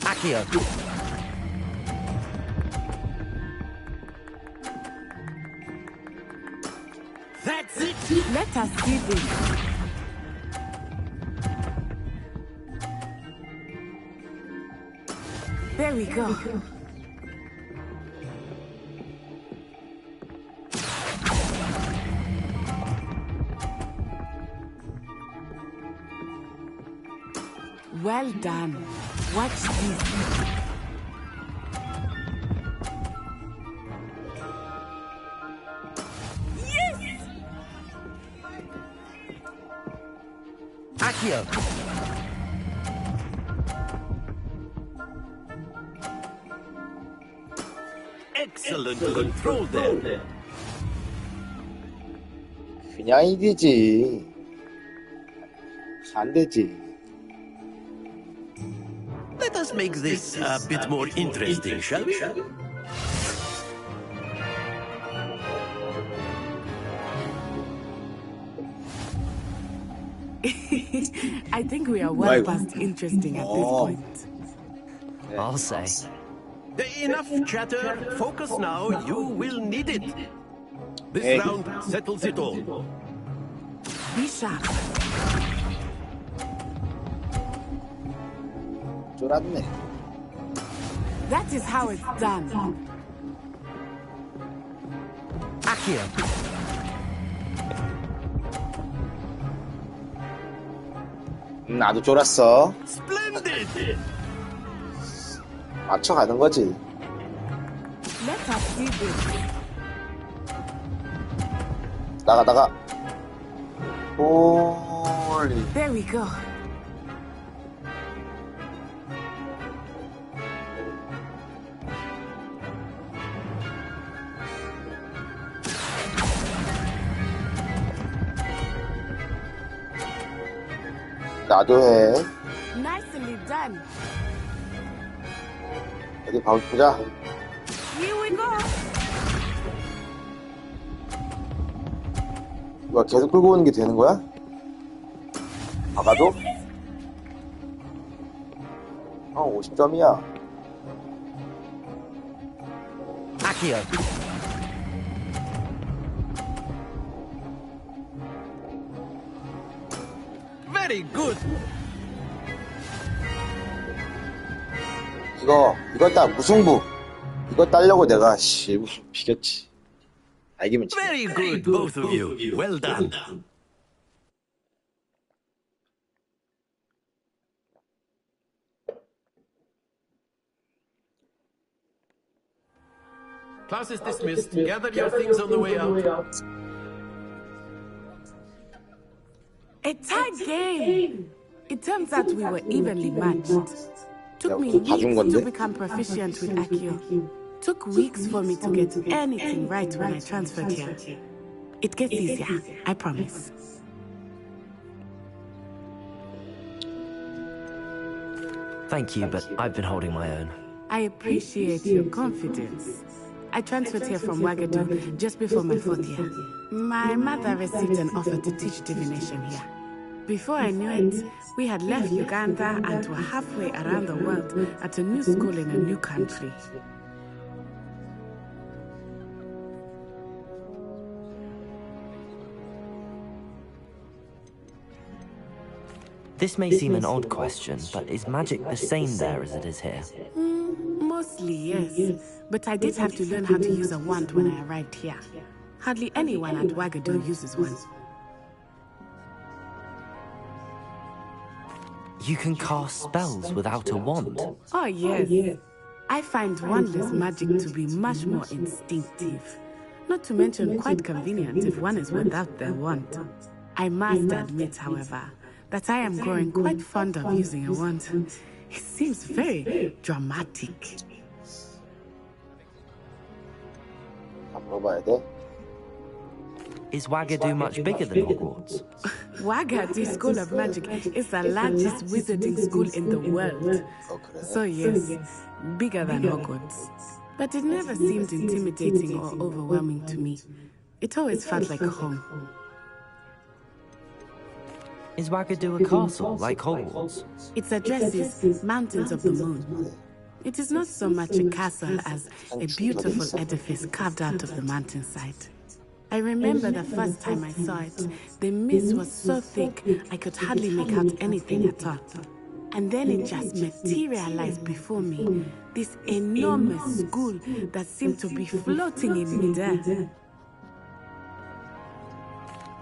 Accio. That's it! Let us see this. There we go. Well done. Watch this. Yes! Accio. Excellent control there. 그냥 이기지. 안 되지. Let us make this a bit more interesting, shall we? I think we are well past interesting at this point. I'll say. Enough chatter. Focus now. You will need it. This Hey. round settles it all. Be sharp. 쫄았네. That is how it's done. Accio. 나도 쫄았어. Splendid! 맞춰가는 거지. Let us see this. 나가. 홀리. There we go. 나도 해. Nicely done. 어디 보자. Here we go. 이거 계속 끌고 오는 게 되는 거야? 박아도? 50점이야. Accio. Very good. 이거 따 무승부. 이거 따려고 내가 비겼지. 이기면 지. Very good, both of you. Well done. Class is dismissed. Gather your things on the way out. A tight game. It turns out we were evenly matched. Took me 다 준 weeks 건데? to become proficient with Accio. Took weeks for me to get anything right when I transferred here. It gets easier, I promise. Thank you, but I've been holding my own. I appreciate your confidence. I transferred here from Ouagadougou just before my 4th year. My mother received an offer to teach divination here. Before I knew it, we had left Uganda and were halfway around the world at a new school in a new country. This may seem an odd question, but is magic the same there as it is here? Mostly, yes. But I did have to learn how to use a wand when I arrived here. Hardly anyone at Ouagadougou uses one. You can cast spells without a wand. Oh, yes. I find wandless magic to be much more instinctive. Not to mention quite convenient if one is without their wand. I must admit, however, that I am growing quite fond of using a wand. It seems very dramatic. 물어봐야 돼. Is Ouagadougou much bigger than Hogwarts? Ouagadougou School of Magic is the largest wizarding school in the world. So yes, bigger than Hogwarts. But it never seemed intimidating or overwhelming to me. It always felt like home. Is Wagadu a castle, like Hogwarts? Its address is Mountains of the Moon. It is not so much a castle as a beautiful edifice carved out of the mountainside. I remember the first time I saw it, the mist was so thick I could hardly make out anything at all. And then it just materialized before me, this enormous school that seemed to be floating in midair.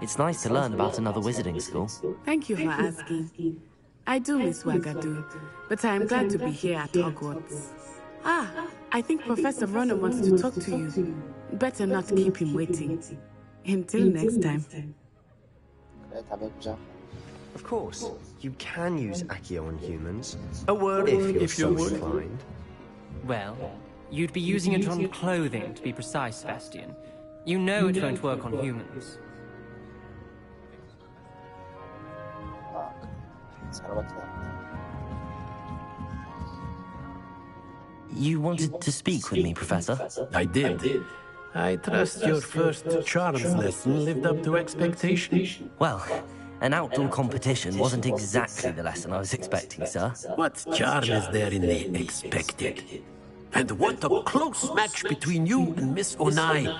It's nice to learn about another wizarding school. Thank you for asking. I do miss Wagadu, but I am glad to be here at Hogwarts. I think Professor Ronen wants to talk to you. Better not keep him waiting. Until next time. 그래, 다음에 보자. Of course, you can use Accio on humans. A word if you're you so would. inclined. Well, you'd be using it on clothing, to be precise, Sebastian. You know it won't work on humans. 아, 사람한테. You wanted to speak with me, Professor? I did. I trust your first charms lesson lived up to expectation. Well, an outdoor competition wasn't exactly the lesson I was expecting, sir. What charm is there in the expected? And what a close match between you and Miss Onai.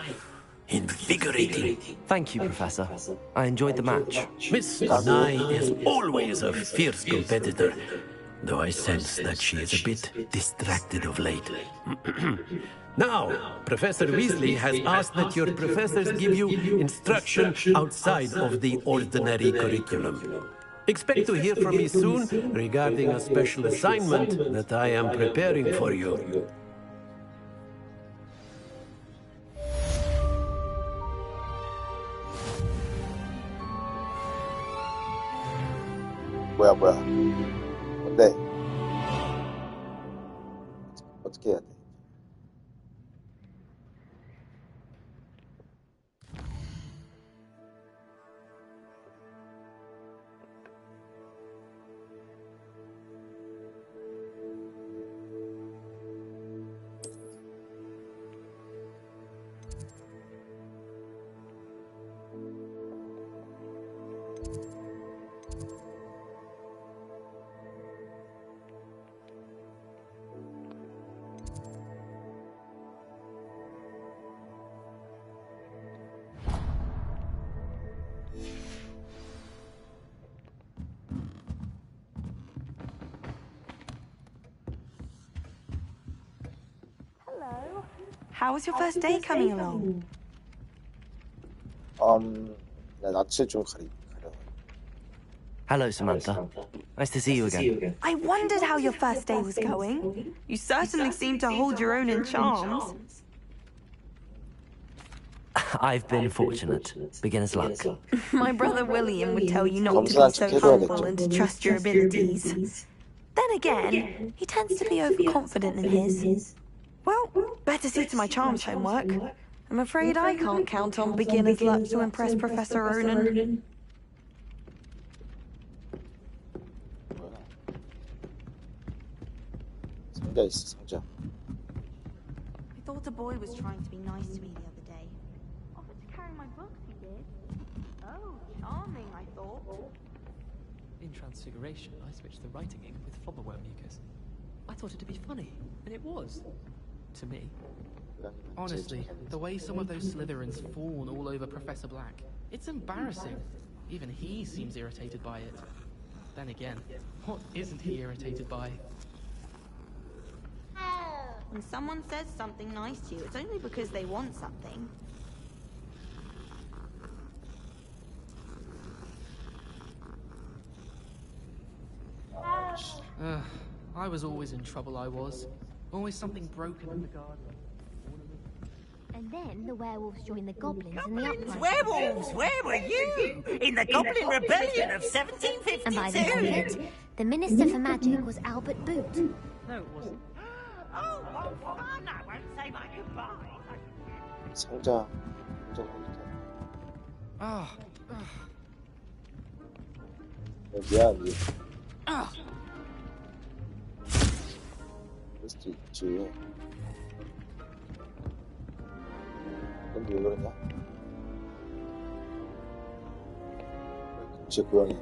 Invigorating. Thank you, Professor. I enjoyed the match. Miss Onai is always a fierce competitor, though I sense that she is a bit distracted of late. Now, Professor Weasley has asked that your professors give you instruction outside of the ordinary curriculum. Expect to hear from me soon regarding a special assignment that I am preparing for you. 뭐야. 뭔데? 어떻게 해야 돼? How's your first day coming along? 나 낯을 좀 가려. Hello, Samantha. Nice to see you again. I wondered how your first day was going. You certainly seem to hold your own in charms. I've been fortunate. Beginner's luck. My brother William would tell you not to be so humble and to trust your abilities. Then again, he tends to be overconfident in his. Well, better see to my charms homework. I'm afraid I can't count on beginner's luck to impress Professor Ronen. 상자 있어, 상자. I thought a boy was trying to be nice to me the other day. Offered to carry my books, he did. Oh, charming, I thought. In Transfiguration, I switched the writing ink with flobberworm mucus. I thought it'd be funny, and it was. To me. Honestly, the way some of those Slytherins fawn all over Professor Black, it's embarrassing. Even he seems irritated by it. Then again, what isn't he irritated by? When someone says something nice to you, it's only because they want something. I was always in trouble, I was. Always something broken in the garden. And then the werewolves joined the goblins in the Goblins, uprising. werewolves, where were you? In the Goblin Rebellion of 1752. And by the end of it, the Minister for Magic was Albert Boot. No, it wasn't. Oh, what fun! I won't say my goodbye. 상자 어디 미안. 그럴 수도 있지. 근데 왜 그러냐? 근처에 고양이.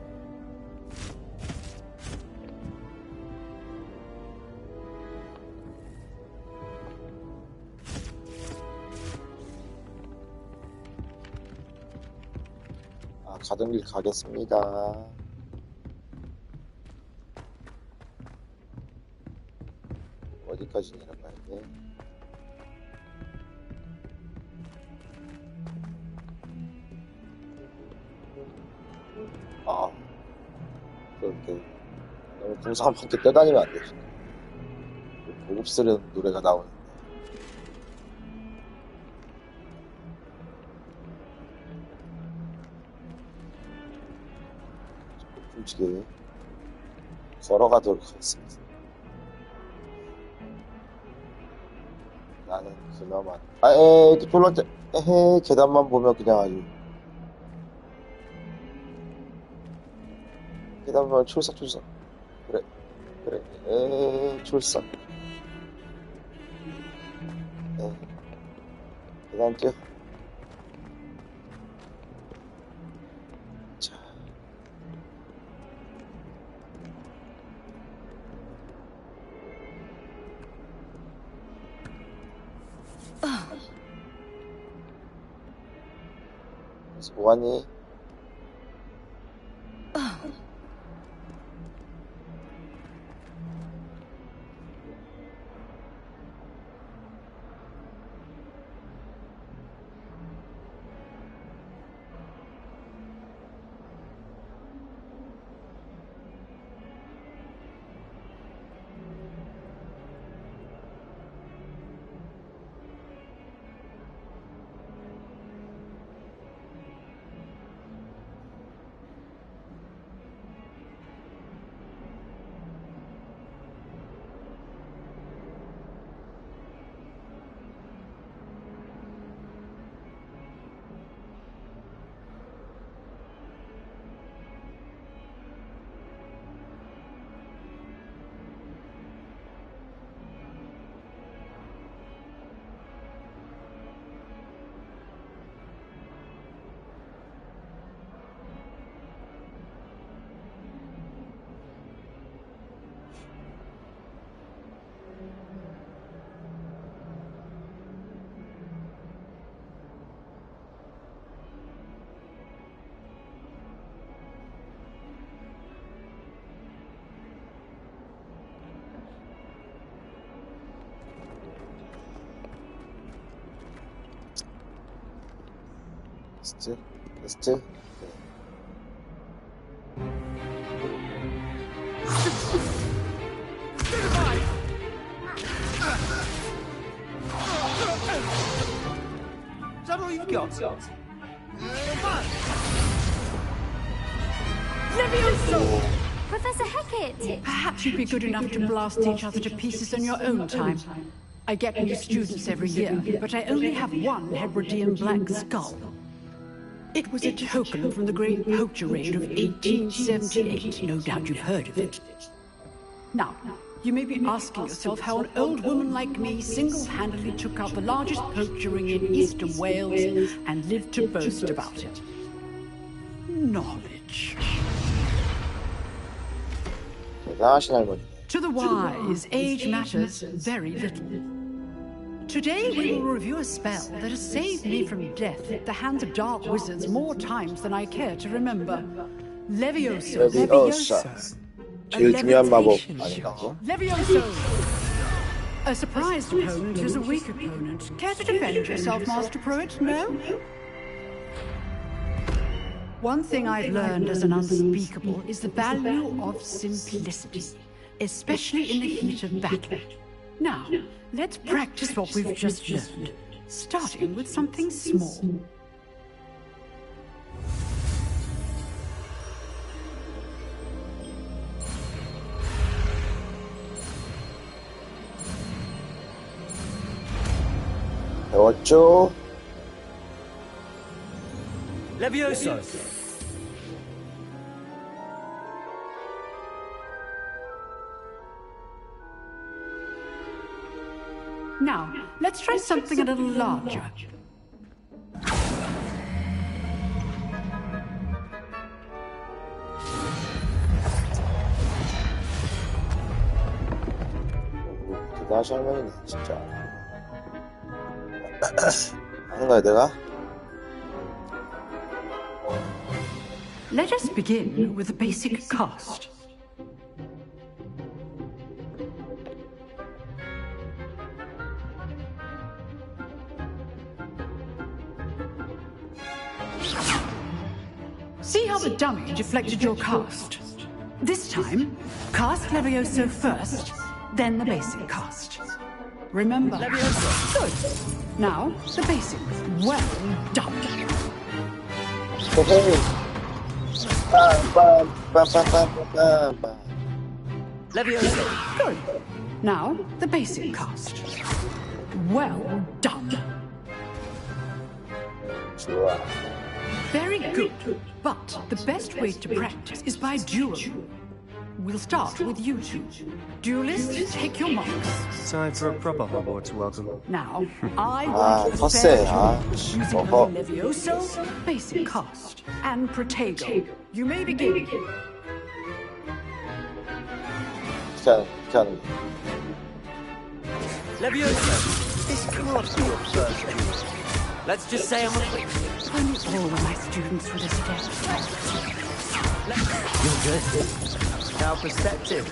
가던 길 가겠습니다. 어디까지 내려가야 돼? 아, 그렇게 너무 궁상함밖에 떠다니면 안 돼. 고급스러운 노래가 나오는데. 솔직히 걸어가도록 하겠습니다. 나는 그나마 졸라 계단만 보면 그냥 아주 계단 보면 출석 그래 출석 계단 뛰어. 자, 그래서 뭐하니? 베스트. Is that all you've got? Levioso! Professor Hecat! Perhaps you'd be good enough to blast each other to pieces on your own time. I get new students every year, but I only have one Hebridean black skull. It was a token from the Great Poacher Raid of 1878. No doubt you've heard of it. Now, you may be asking yourself how an old woman like me single-handedly took out the largest poacher ring in eastern Wales and lived to boast about it. Knowledge. To the wise, age matters very little. Today we will review a spell that has saved me from death at the hands of dark wizards more times than I care to remember. Levioso. Leviosa. 제일 중요한 마법 아닌가? Levioso. A surprised opponent is a weak opponent. Care to defend yourself, Master Pruitt? No? One thing I've learned as an unspeakable is the value of simplicity, especially in the heat of battle. Now, let's practice what we've just learned, starting with something small. 배웠죠? Levioso! Now, let's try something a little larger. 대단하신 할머니네, 진짜. 하는 거야, 내가? Let us begin with the basic cast. See how the dummy deflected your cast? This time, cast Levioso first, then the basic cast. Remember? Levioso. Good. Now, the basic. Well done. Levioso. Good. Now, the basic cast. Well done. Very good. But the best way to practice is by duel. We'll start with you two. Duelists, take your marks. Time for a proper Hogwarts welcome. Now, I want to spare using Levioso, basic cast, and Protego. You may begin. Levioso, this can't be your first duel. Let's just say I'm a quick. If only all of my students would have You're good. How perceptive.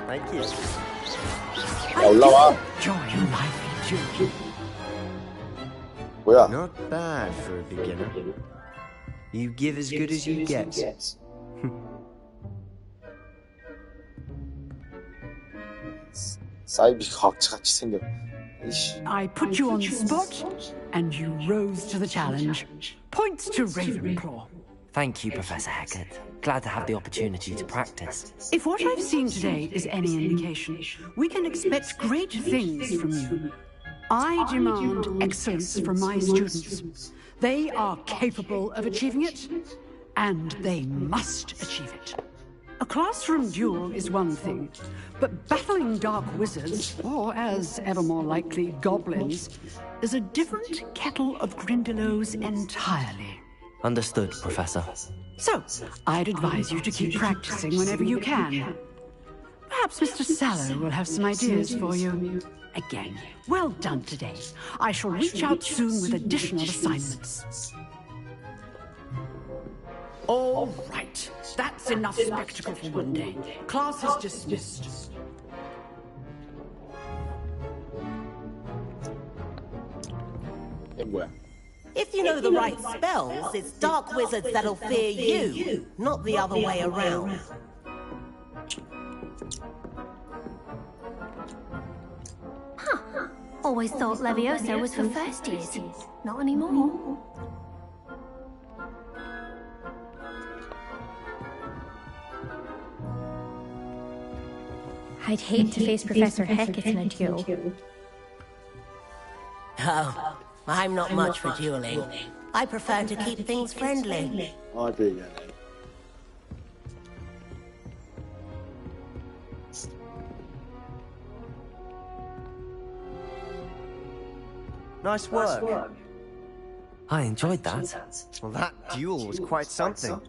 Thank you. Enjoy life, too. 뭐야? Not bad for a beginner. You give as good as you get. 사이비가 악취같이 생겨. I put you on the spot, and you rose to the challenge. Points to Ravenclaw. Thank you, Professor Hecat. Glad to have the opportunity to practice. If what I've seen today is any indication, we can expect great things from you. I demand excellence from my students. They are capable of achieving it, and they must achieve it. A classroom duel is one thing, but battling dark wizards, or as ever more likely, goblins, is a different kettle of Grindylows entirely. Understood, Professor. So, I'd advise you to keep practicing whenever you can. Perhaps Mr. Sallow will have some ideas for you. Again, well done today. I shall reach out soon with additional assignments. All right. That's enough spectacle for one day. Class is dismissed. If you know the right spells, it's dark wizards that'll fear you, not the other way around. Huh. Always thought Levioso was for first years. Not anymore. I'd hate to face Professor Hecat in a duel. Oh, I'm not much for dueling. I prefer to keep things friendly. Nice work. I enjoyed that. Well, that duel was quite something.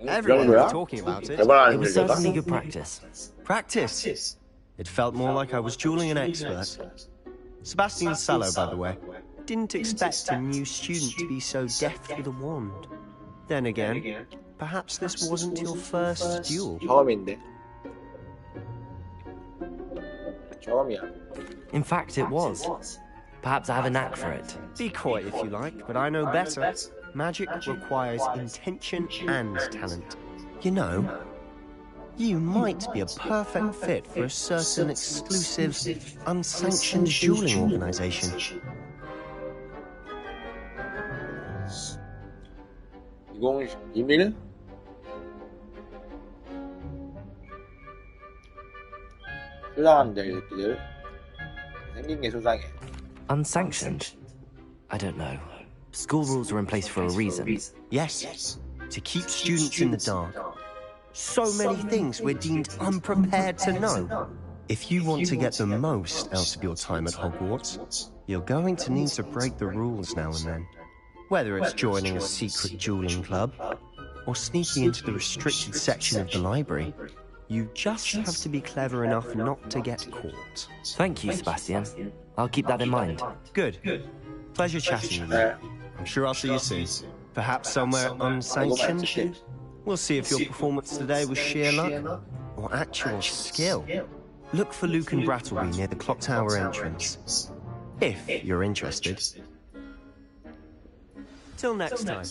Everyone was talking about it. It was certainly good practice. Practice? It felt more like I was dueling an expert. Sebastian Sallow, by the way. Didn't expect a new student to be so deft with a wand. Then again, perhaps this wasn't your first duel. In fact, it was. Perhaps I have a knack for it. Be coy if you like, but I know better. Magic requires intention and talent. You know, you might be a perfect fit for a certain exclusive, unsanctioned dueling organization. 비밀? 수상한데 이들 생긴 게 수상해. Unsanctioned? I don't know. School rules are in place for a reason. Yes, to keep students in the dark. So many things we're deemed unprepared to know. If you want to get the most out of your time at Hogwarts, you're going to need to break the rules now and then. Whether it's joining a secret dueling club, or sneaking into the restricted section of the library, you just have to be clever enough not to get caught. Thank you, Sebastian. I'll keep that in mind. Good. Pleasure chatting with you. I'm sure I'll see you soon. Perhaps somewhere unsanctioned? We'll see if your performance today was sheer luck or actual skill. Look for Luke and Brattleby near the clock tower entrance, if you're interested. Till next time.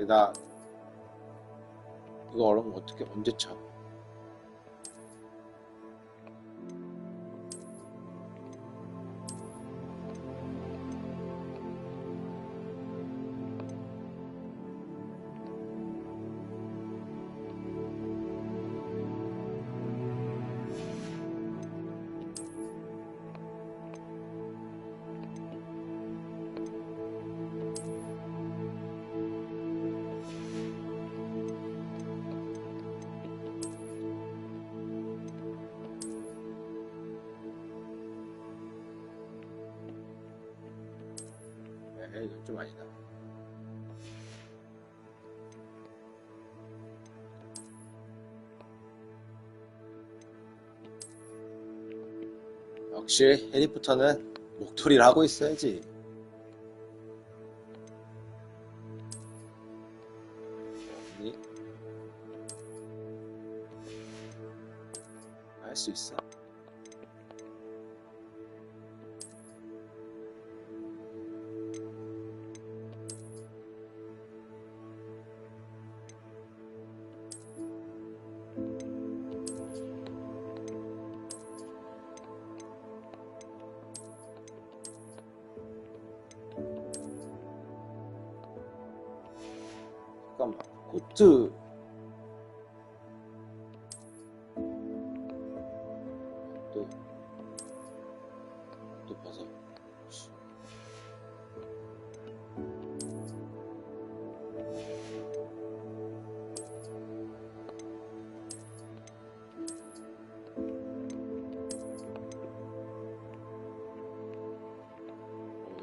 나 이거 얼음 어떻게 언제 차? 이건 좀 아니다. 역시 해리포터는 목도리를 하고 있어야지. 할 수 있어. 잠깐만, 코트 또 벗어.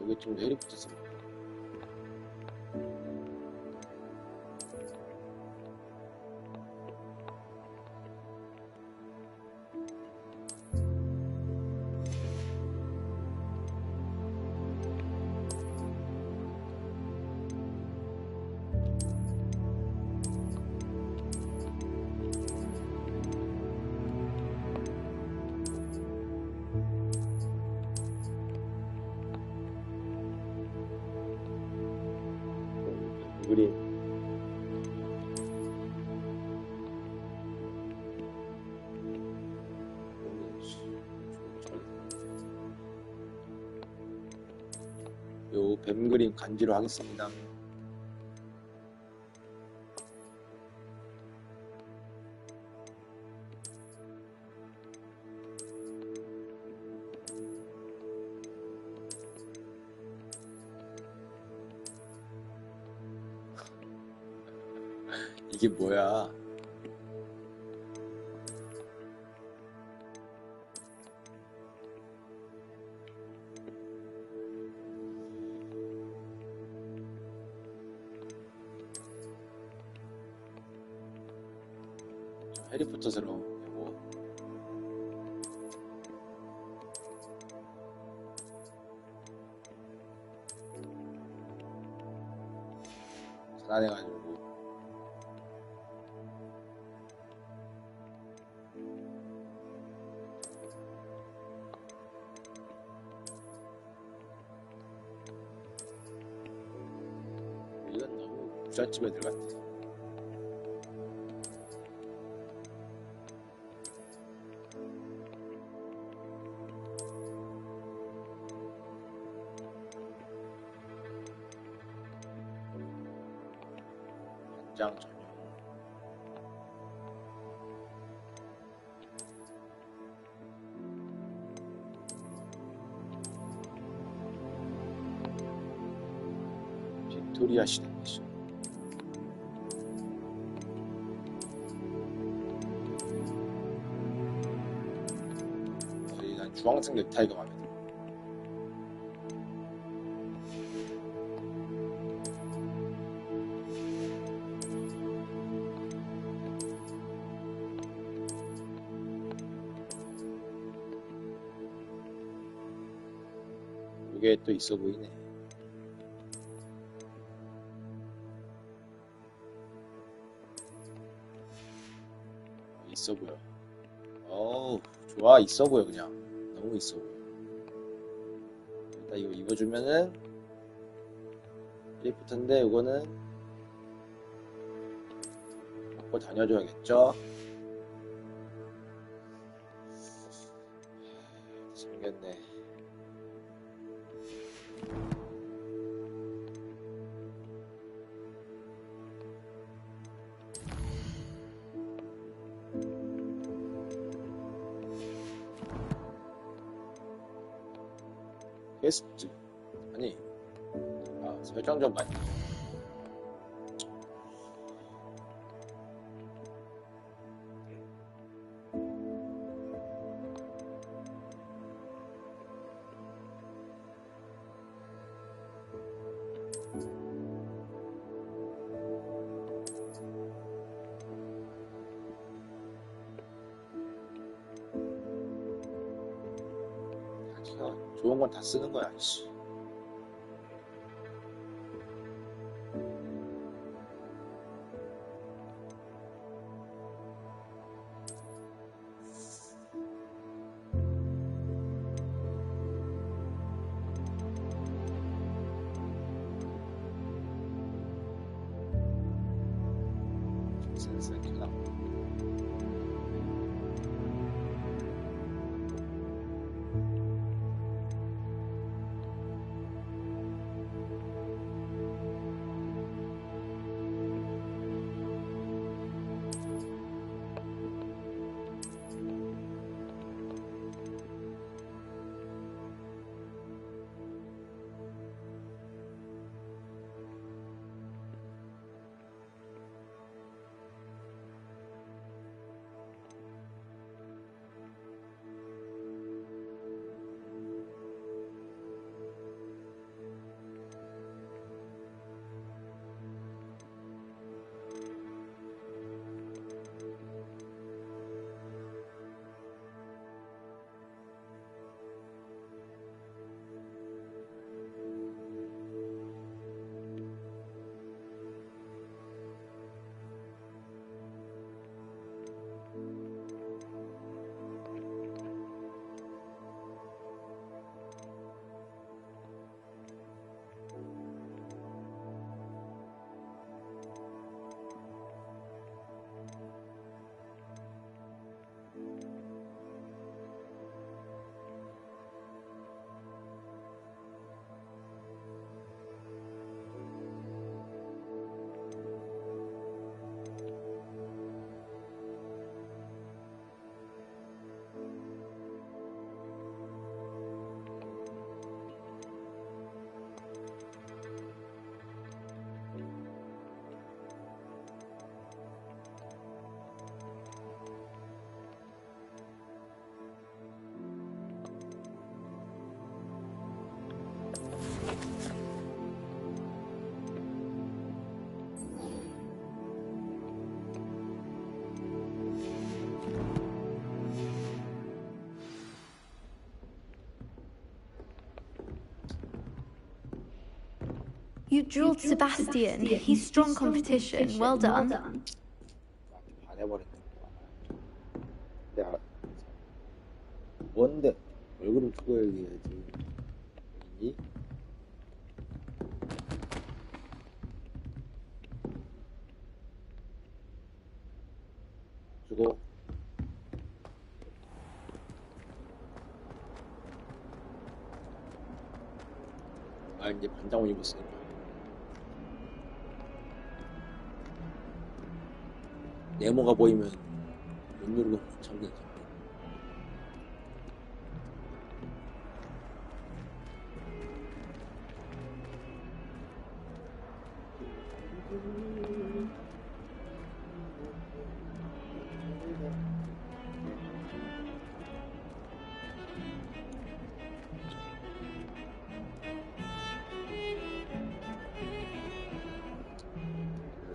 이게 좀 해리포터 써. 우리 요 뱀 그림 간지로 하겠습니다. 이게 뭐야? 해리포터스러운 뭐. 싸내가지고 이건 너무 부잣집 애들 같아. 장 전용. 빅토리아 시대 미션. 난 주황색 넥타이가 마음에 들어. 이게 또 있어 보이네. 있어 보여. 어우, 좋아. 있어 보여. 그냥 너무 있어 보여. 일단 이거 입어주면은 리프트인데 이거는 먹고 다녀줘야겠죠. 생겼네. 게스트 아니 설정 좀 많이 좋은 건 다 쓰는 거야, 씨. 센스 있구나. You drilled Sebastian. He's strong competition. Well done. 반해버렸네. 내가 뭔데 얼굴을 두고 얘기해야지. 이? 주고 이제 반장을 입었으니까 네모가 보이면 못 누르고 참는다.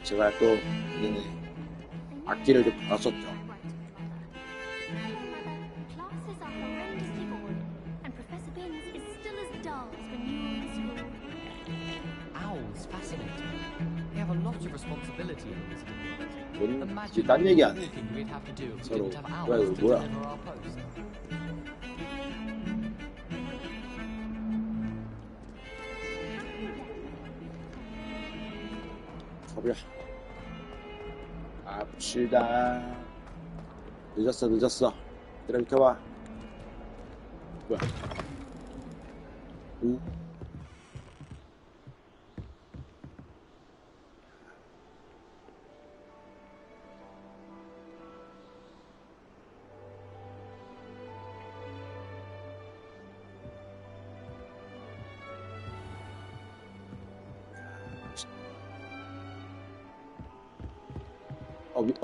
제가 또 이제는 악기를 좀 받았었죠. Classes are horrendously boring, and Professor Binns is still as dull as when you were in school. Owls fascinate me. They have a lot of responsibility in this world. 뭔 이제 딴 얘기 안 해. Thinking we'd have to do if we 서로 didn't have 뭐야 owls 이거 to 뭐야? deliver our post. 가보자. 갑시다. 늦었어. 얘들아 비켜봐. 뭐야? 오?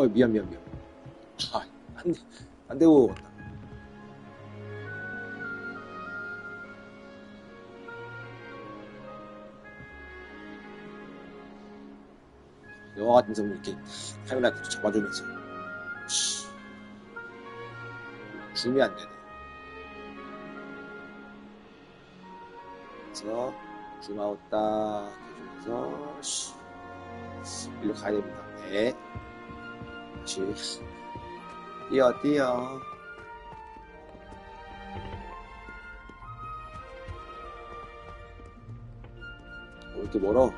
미안. 안 되고 왔다. 영화 같은 성 이렇게 카메라 잡아주면서 줌이 안 되네. 그래서 줌 아웃 딱 해주면서 일로 가야 됩니다. 네. 뛰어. 왜 이렇게 멀어?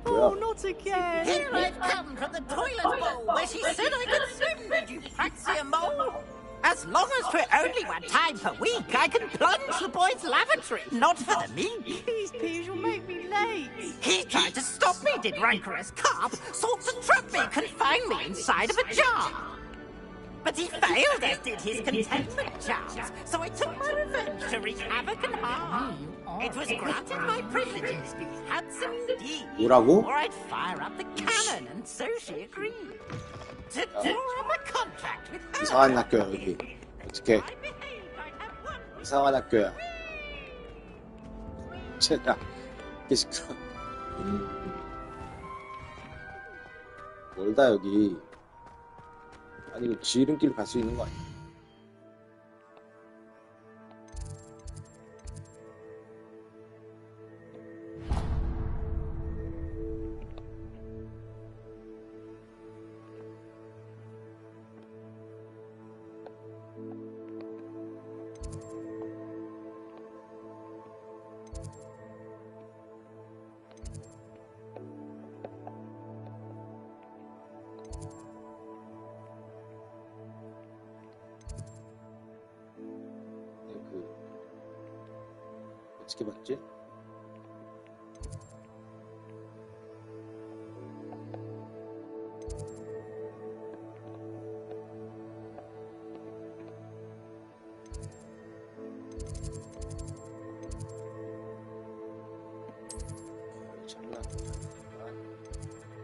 Oh, not again! Here I've come from the toilet bowl where she said I could swim, did you fancy a mole? As long as for only one time per week, I can plunge the boy's lavatory. Not for the meek. Please, Piers, you'll make me late. He tried to stop me, did rancorous carp. Sought to trap me, confine me inside of a jar. But he failed, as did his contentment charms. So I took my revenge to wreak havoc and harm. It was granted my privileges, be handsome indeed. 뭐라고? Or I'd fire up the cannon, and so she agreed. To draw up a contract with her. 이상한 학교야 여기. 어떡해. 이상한 학교야. 쟤야. 이게 시끄러. 멀다 여기. 아니 이거 지름길로 갈 수 있는 거 아니야? 어떻게 봤지?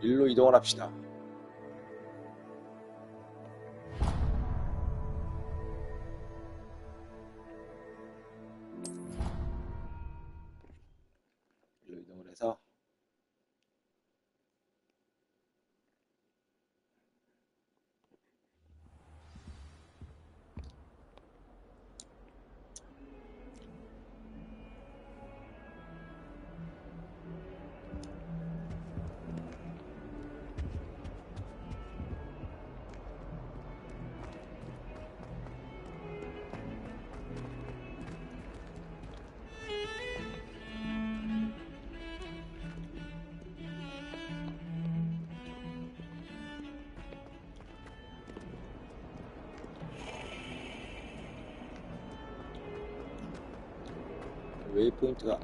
일로 이동을 합시다. 일로 이동을 해서 웨이포인트가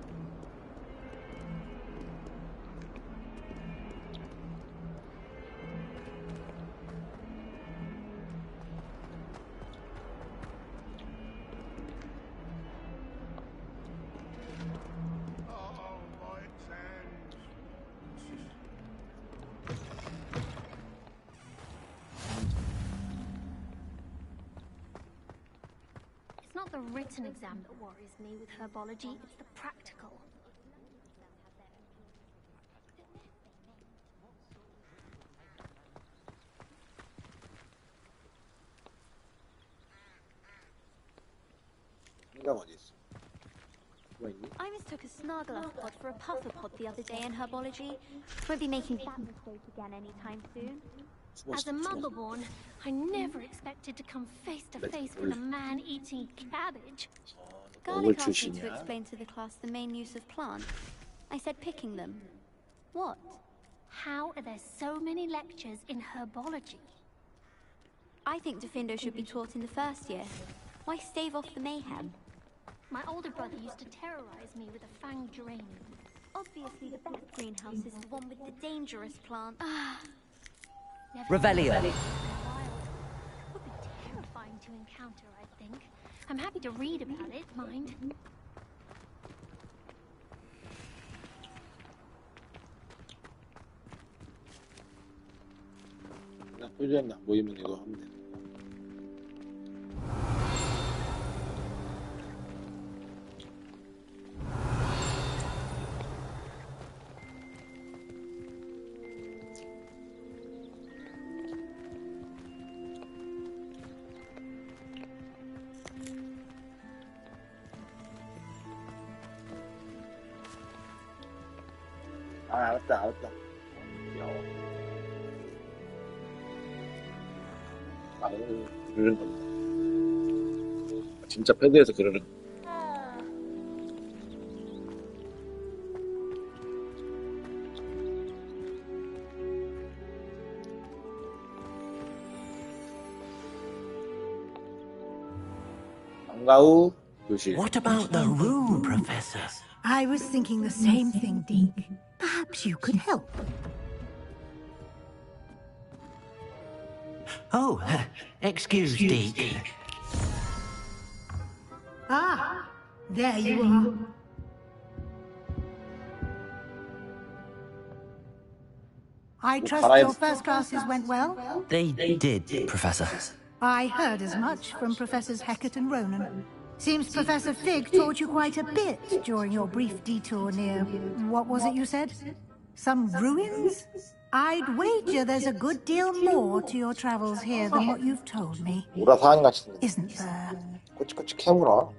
not the written exam that worries me with herbology, it's the practical. I mistook a Snargloth for a pufferpod the other day in herbology. Won't be making that mistake again anytime soon. As a Muggleborn, I never expected to come face to face with a man eating cabbage. Garlic asked me to explain to the class the main use of plants. I said picking them. What? How are there so many lectures in herbology? I think Defendo should be taught in the first year. Why stave off the mayhem? My older brother used to terrorize me with a fanged geranium. Obviously the best greenhouse is the one with the dangerous plants. Revelio. Would be terrifying to encounter, I think. I'm happy to read about it, mind. 표지는 안 보이면 이거 하면 돼. 알았다. 그러는 겁니다. 진짜 패드에서 그러는 거. 방과후 교실. What about the room, Professor? I was thinking the same thing, Deke. Perhaps you could help. Oh, excuse, Deke. Ah, there you are. I trust your first classes went well? They did, Professor. I heard as much from Professors Hecat and Ronan. Seems Professor Fig taught you quite a bit during your brief detour near... what was it you said? Some ruins? I'd wager there's a good deal more to your travels here than what you've told me. Isn't there? 꼬치꼬치 캐물어.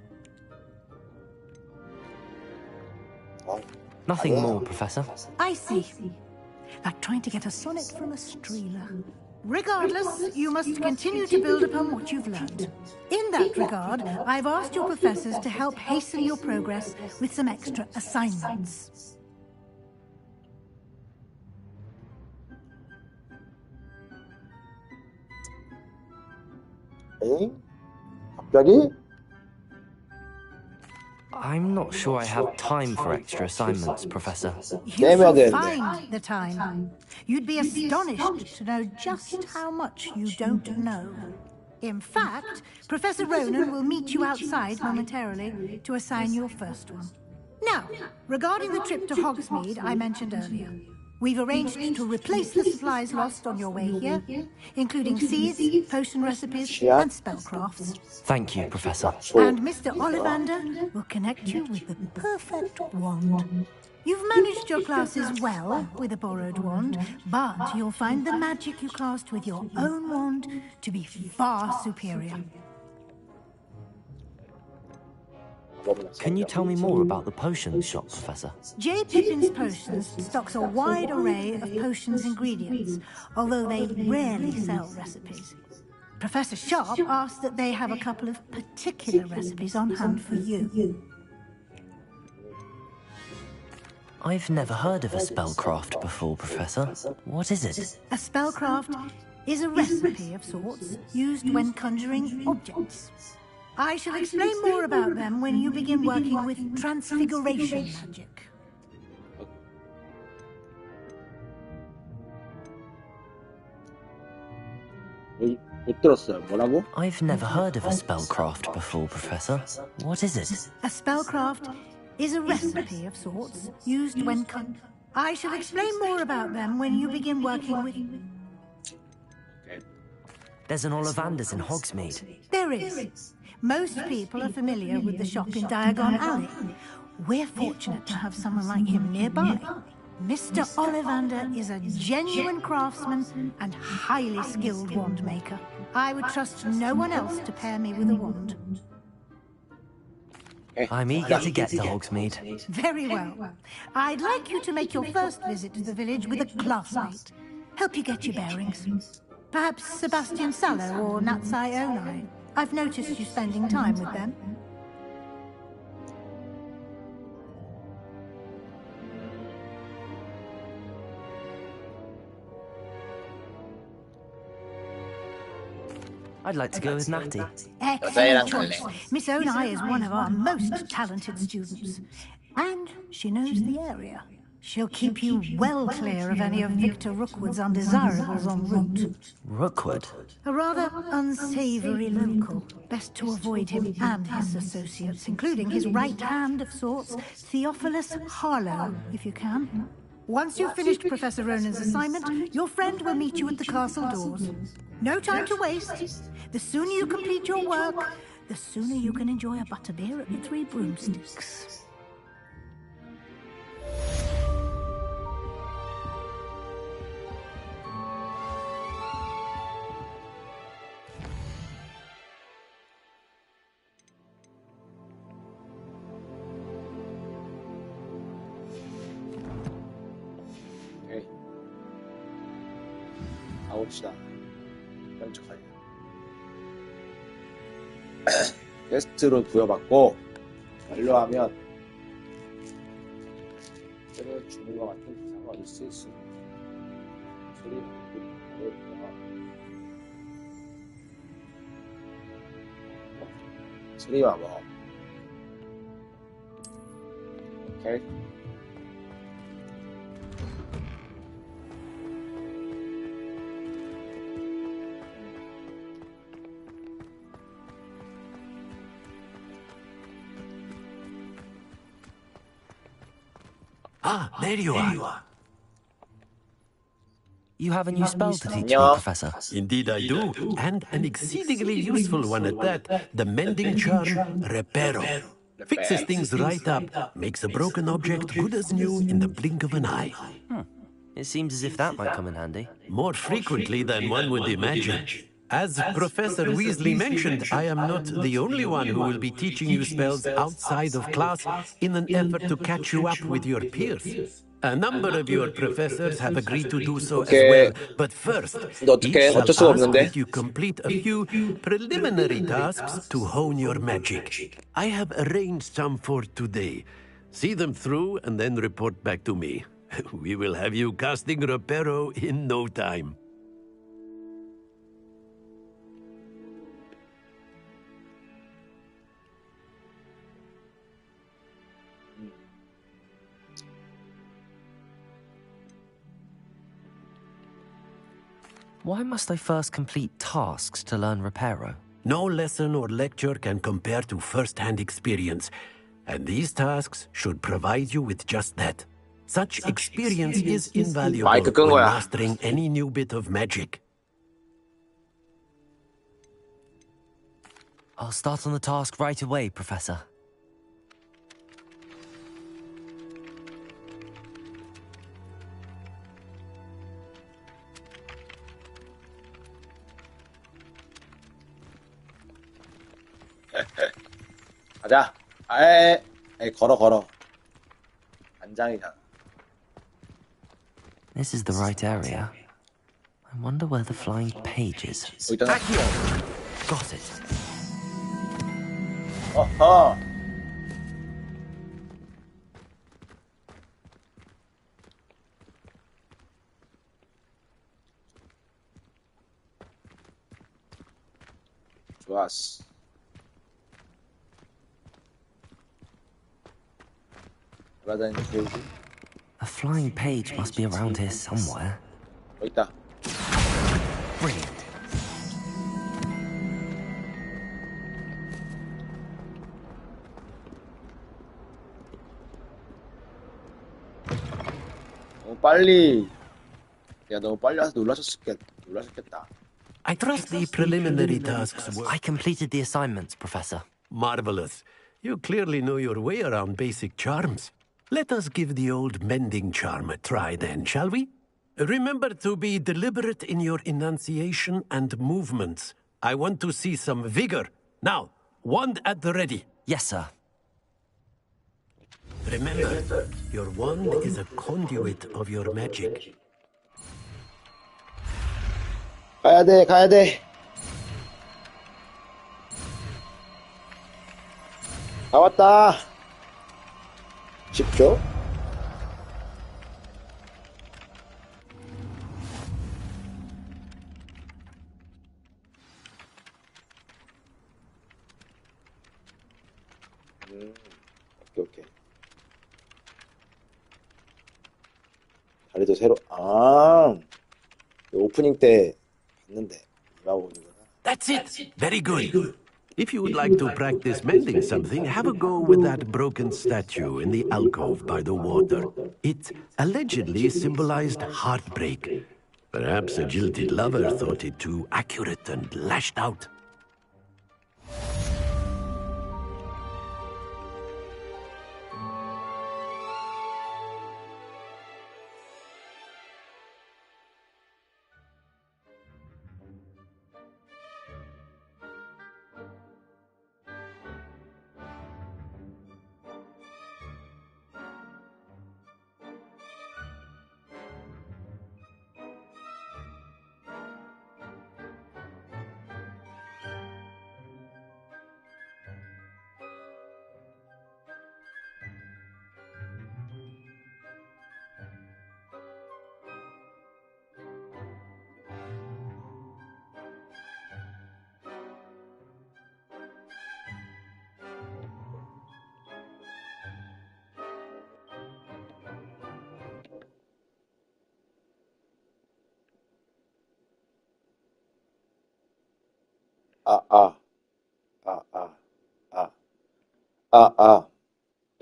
Nothing more, Professor. I see. Like trying to get a sonnet from a streeler. Regardless, you must continue to build upon what you've learned. In that regard, I've asked your professors to help hasten your progress with some extra assignments. 갑자기? I'm not sure I have time for extra assignments, Professor. You shall find the time. You'd be astonished to know just how much you don't know. In fact, Professor Ronan will meet you outside momentarily to assign your first one. Now, regarding the trip to Hogsmeade I mentioned earlier, we've arranged to replace the supplies lost on your way here, including seeds, potion recipes, and spellcrafts. Thank you, Professor. And Mr. Ollivander will connect you with the perfect wand. You've managed your classes well with a borrowed wand, but you'll find the magic you cast with your own wand to be far superior. Can you tell me more about the potions shop, Professor? J. Pippin's Potions stocks a wide array of potions ingredients, although they rarely sell recipes. Professor Sharp asked that they have a couple of particular recipes on hand for you. I've never heard of a spellcraft before, Professor. What is it? A spellcraft is a recipe of sorts used when conjuring objects. I shall explain more about them when you begin working with transfiguration magic. 못 들었어요. 뭐라고? I've never heard of a spellcraft before, Professor. What is it? A spellcraft is a recipe of sorts used when I shall explain more about them when you begin working with... There's an Ollivanders in Hogsmeade. There is. Most people are familiar with the shop in Diagon Alley. We're fortunate to have someone like him nearby. Mr. Ollivander is a genuine craftsman and highly skilled wand maker. I would trust no one else to pair me with a wand. I'm eager to get to Hogsmeade. Very well. I'd like you to make your first visit to the village with a classmate. Help you get your bearings. Perhaps Sebastian Sallow or Natsai Onai. I've noticed you spending time with them. I'd like to go with Natty. Excellent choice. Miss Onai is one of our most talented students. And she knows the area. She'll keep you well clear of any of Victor Rookwood's undesirables en route. Rookwood? A rather unsavory local. Best to avoid him and his associates, including his right hand of sorts, Theophilus Harlow, if you can. Once you've finished Professor Ronan's assignment, your friend will meet you at the castle doors. No time to waste. The sooner you complete your work, the sooner you can enjoy a butterbeer at the Three Broomsticks. 가봅시다. 깜짝하게. 퀘스트로 부여받고 완료하면 때려 죽는 것 같은 기사가 얻을 수 있어. 소리와 뭐. 오케이. Ah, there you are. You have a new spell to teach me, Professor. Indeed I do, and an exceedingly useful one at that. The mending charm, Reparo. Fixes things right up, makes a broken object good as new in the blink of an eye. It seems as if that might come in handy. More frequently than one would imagine. As Professor Weasley mentioned, I am not the only one who will be teaching you spells outside of class in an effort to catch you up with your peers. A number of your professors have agreed to do so as well, but first, each shall ask that you complete a few preliminary tasks to hone your magic. I have arranged some for today. See them through and then report back to me. We will have you casting Reparo in no time. Why must I first complete tasks to learn Reparo? No lesson or lecture can compare to first-hand experience, and these tasks should provide you with just that. Such experience is invaluable when mastering any new bit of magic. I'll start on the task right away, Professor. 가자. 에이, 걸어. 안장이잖아. This is the right area. I wonder where the flying page is. Got it. 어허. 좋았어. A flying page must be around here somewhere. 여기 있다. Brilliant. 너무 빨리. 야, 너무 빨리 와서 놀라셨겠다. I I trust the preliminary tasks were... I completed the assignments, Professor. Marvelous. You clearly know your way around basic charms. Let us give the old mending charm a try then, shall we? Remember to be deliberate in your enunciation and movements. I want to see some vigor. Now, wand at the ready. Yes, sir. Remember, your wand is a conduit of your magic. 가야 돼, 가야 돼. 나왔다. 10초. 오케이. 자리도 새로, 오프닝 때 봤는데, 마법이구나. That's it! Very good. If you would like to practice mending something, have a go with that broken statue in the alcove by the water. It allegedly symbolized heartbreak. Perhaps a jilted lover thought it too accurate and lashed out.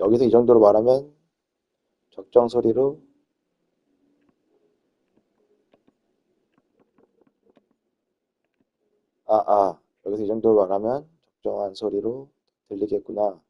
여기서 이 정도로 말하면 적정 소리로 여기서 이 정도로 말하면 적정한 소리로 들리겠구나.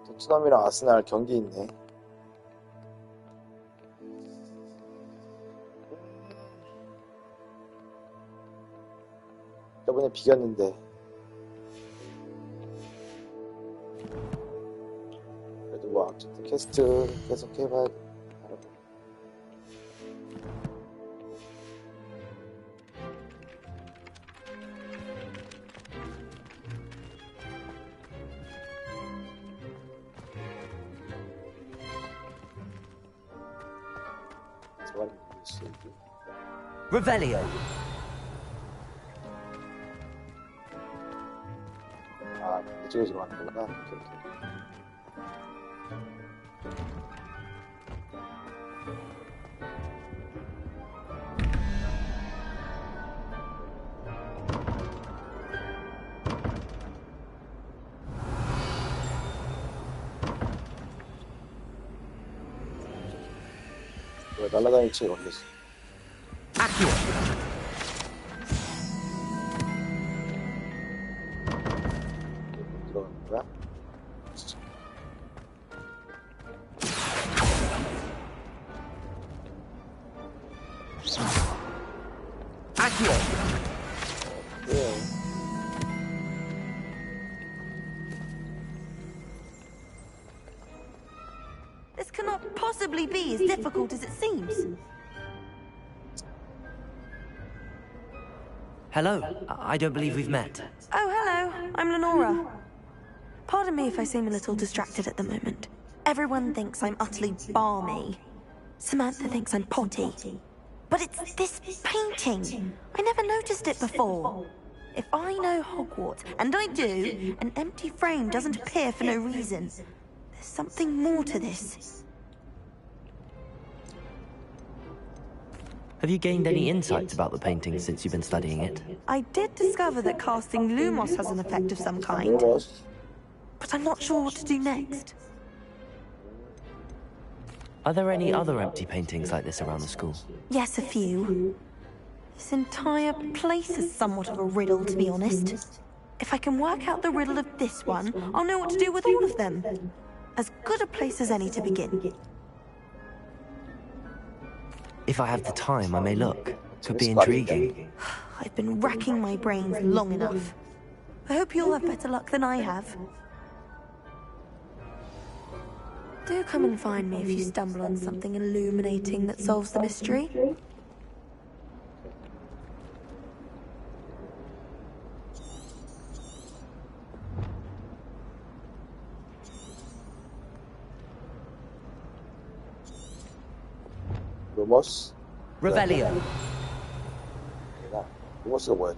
토트넘이랑 아스날 경기 있네. 저번에 비겼는데 그래도 뭐 어쨌든 캐스트 계속 해봐야 돼. Revelio. 이쪽에 지금 하는 거구나. 오케이. 날라다니는 책이 걸렸어. 들어가는 거야? possibly be as difficult as it seems. Hello. I don't believe we've met. Oh, hello. I'm Lenora. Pardon me if I seem a little distracted at the moment. Everyone thinks I'm utterly balmy. Samantha thinks I'm potty. But it's this painting. I never noticed it before. If I know Hogwarts, and I do, an empty frame doesn't appear for no reason. There's something more to this. Have you gained any insights about the painting since you've been studying it? I did discover that casting Lumos has an effect of some kind. But I'm not sure what to do next. Are there any other empty paintings like this around the school? Yes, a few. This entire place is somewhat of a riddle, to be honest. If I can work out the riddle of this one, I'll know what to do with all of them. As good a place as any to begin. If I have the time, I may look. Could be intriguing. I've been racking my brains long enough. I hope you'll have better luck than I have. Do come and find me if you stumble on something illuminating that solves the mystery. Lumos? Revelio. What's the word?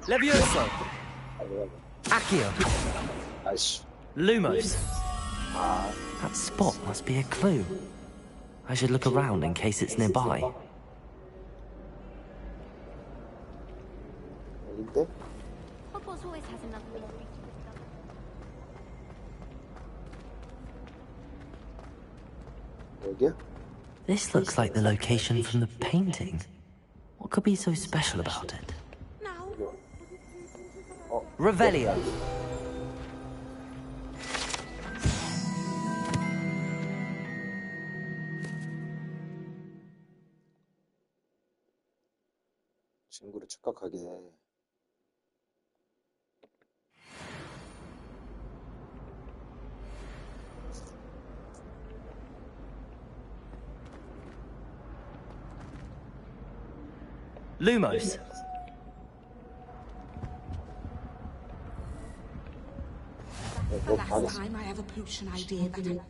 Levioso. Accio. Nice. Lumos. That spot must be a clue. I should look around in case it's nearby. Hogwarts always has enough mystery to discover. This looks like the location from the painting. What could be so special about it? Revelio. 친구를 착각하게. Lumos. The last time I have a potion idea that I...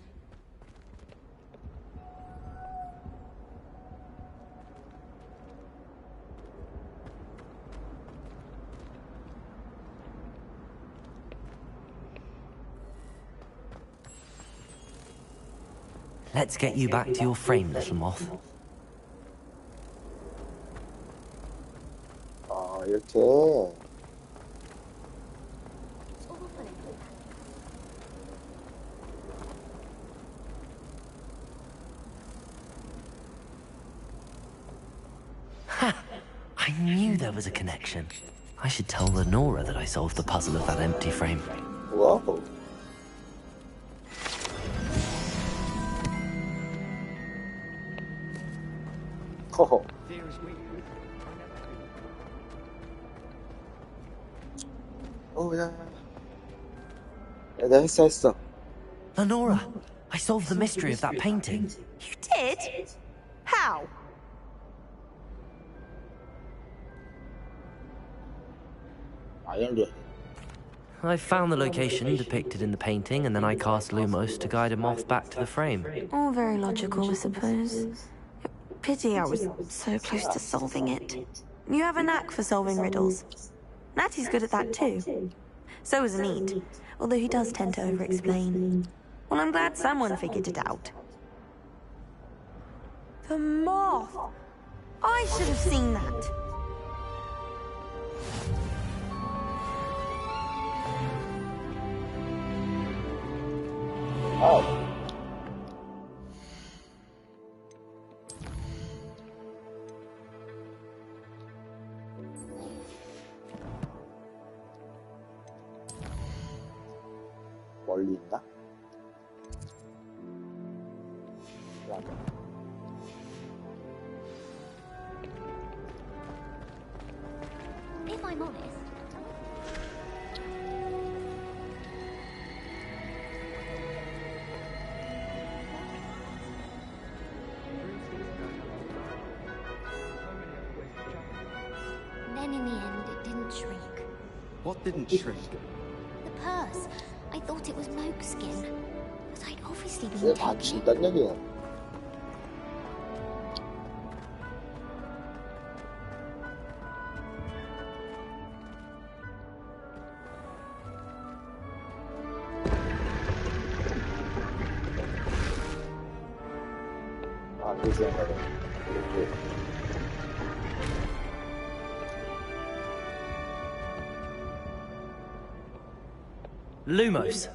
Let's get you back to your frame, little moth. 아, 이렇게. I knew there was a connection. I should tell Lenora that I solved the puzzle of that empty frame. Whoa. Oh. 야. 내가 했어. Lenora, I solved the mystery of that painting. You did? How? I found the location depicted in the painting, and then I cast Lumos to guide a moth back to the frame. All very logical, I suppose. Pity I was so close to solving it. You have a knack for solving riddles. Natty's good at that too. So is Neat, although he does tend to over-explain. Well, I'm glad someone figured it out. The moth! I should have seen that. Oh. 멀리 있나? If I'm honest, then in the end, it didn't shrink. What didn't shrink? The purse. I thought it was moke skin. But I'd obviously been 왜 반지 있단 얘기야? 아, 그 생각에 이렇게. Lumos.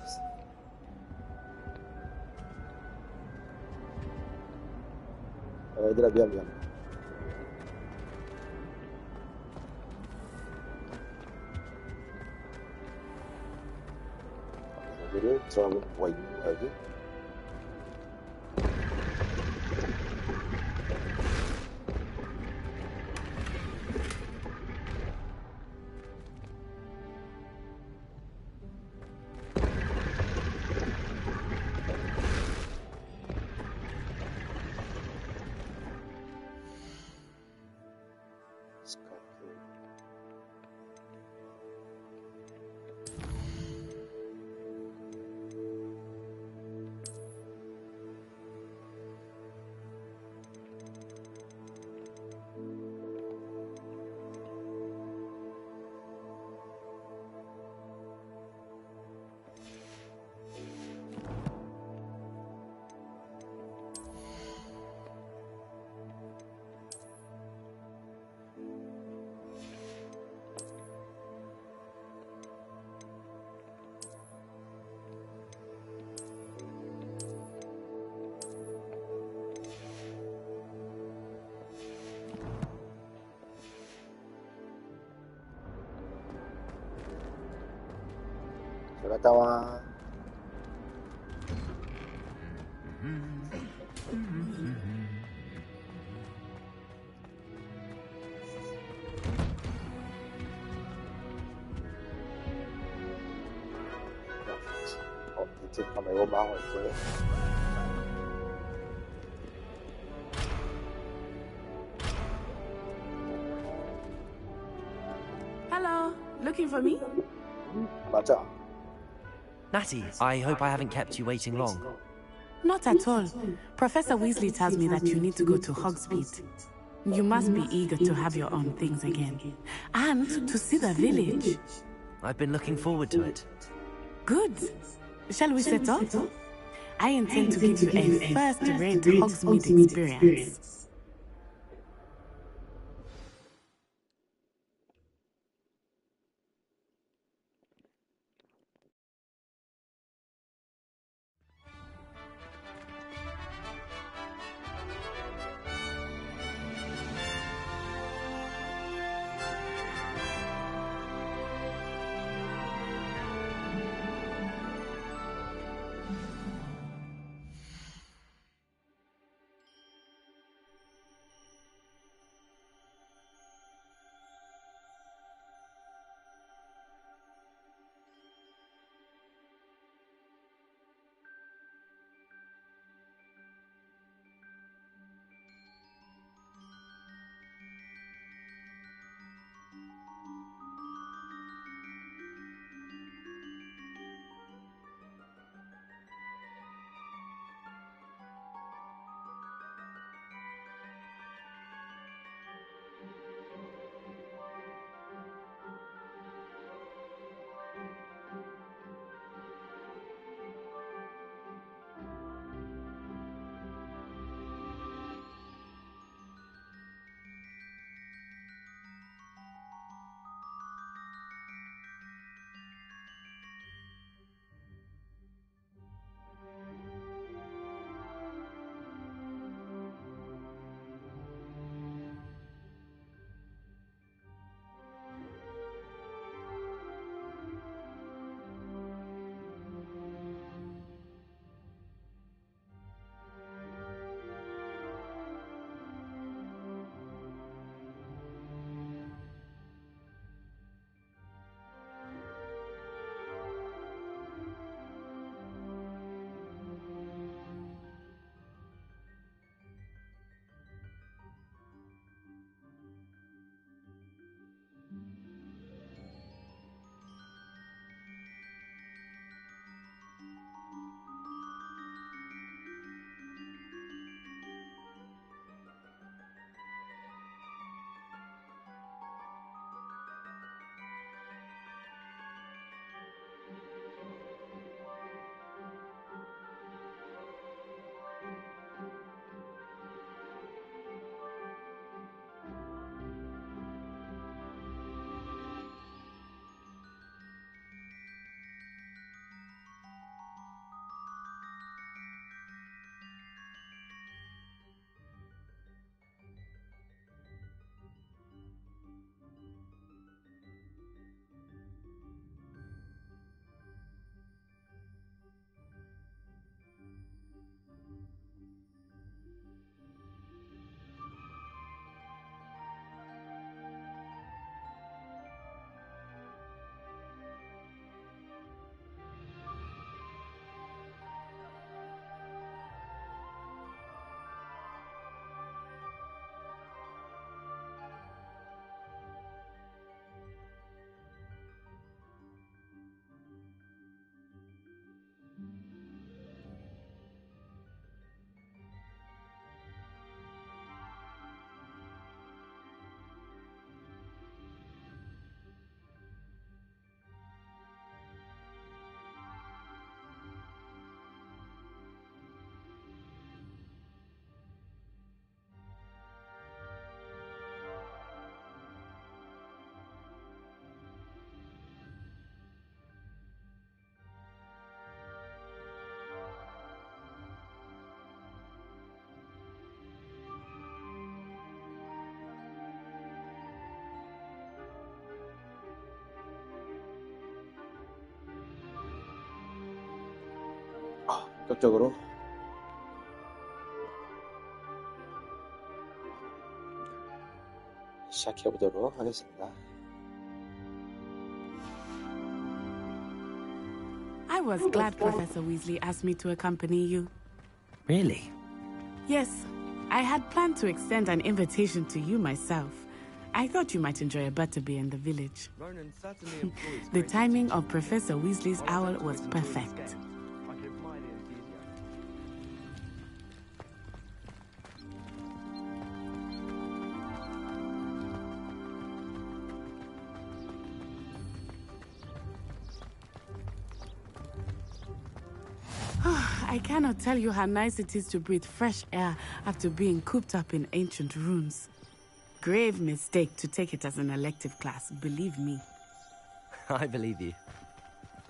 얘들아 미안. 여기를 들어가면 뭐가 있는 거야 여기? 갔다 와. 대체 가면 이거 망할 거예요. Hello, looking for me? 맞아. Natty, I hope I haven't kept you waiting long. Not at all. Professor Weasley tells me that you need to go to Hogsmeade. You must be eager to have your own things again. And to see the village. I've been looking forward to it. Good. Shall we set off? I intend to give you a first-rate Hogsmeade experience. 본격적으로 시작해보도록 하겠습니다. I was glad Professor Weasley asked me to accompany you. Really? Yes, I had planned to extend an invitation to you myself. I thought you might enjoy a butterbeer in the village. The timing of Professor Weasley's owl was perfect. I cannot tell you how nice it is to breathe fresh air after being cooped up in ancient ruins. Grave mistake to take it as an elective class, believe me. I believe you.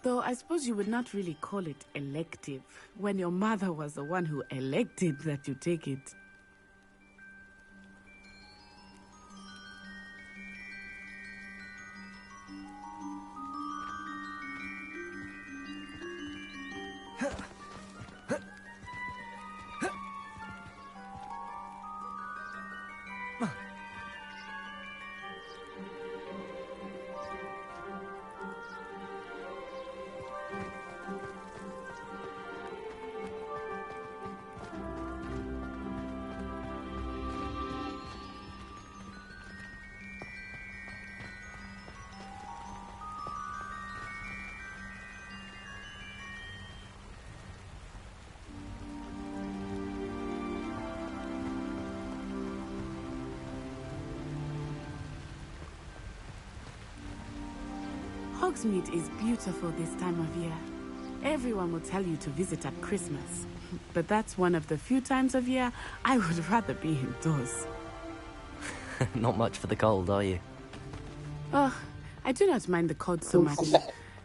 Though I suppose you would not really call it elective, when your mother was the one who elected that you take it. Hogsmeade is beautiful this time of year. Everyone will tell you to visit at Christmas. But that's one of the few times of year I would rather be indoors. Not much for the cold, are you? Oh, I do not mind the cold so much.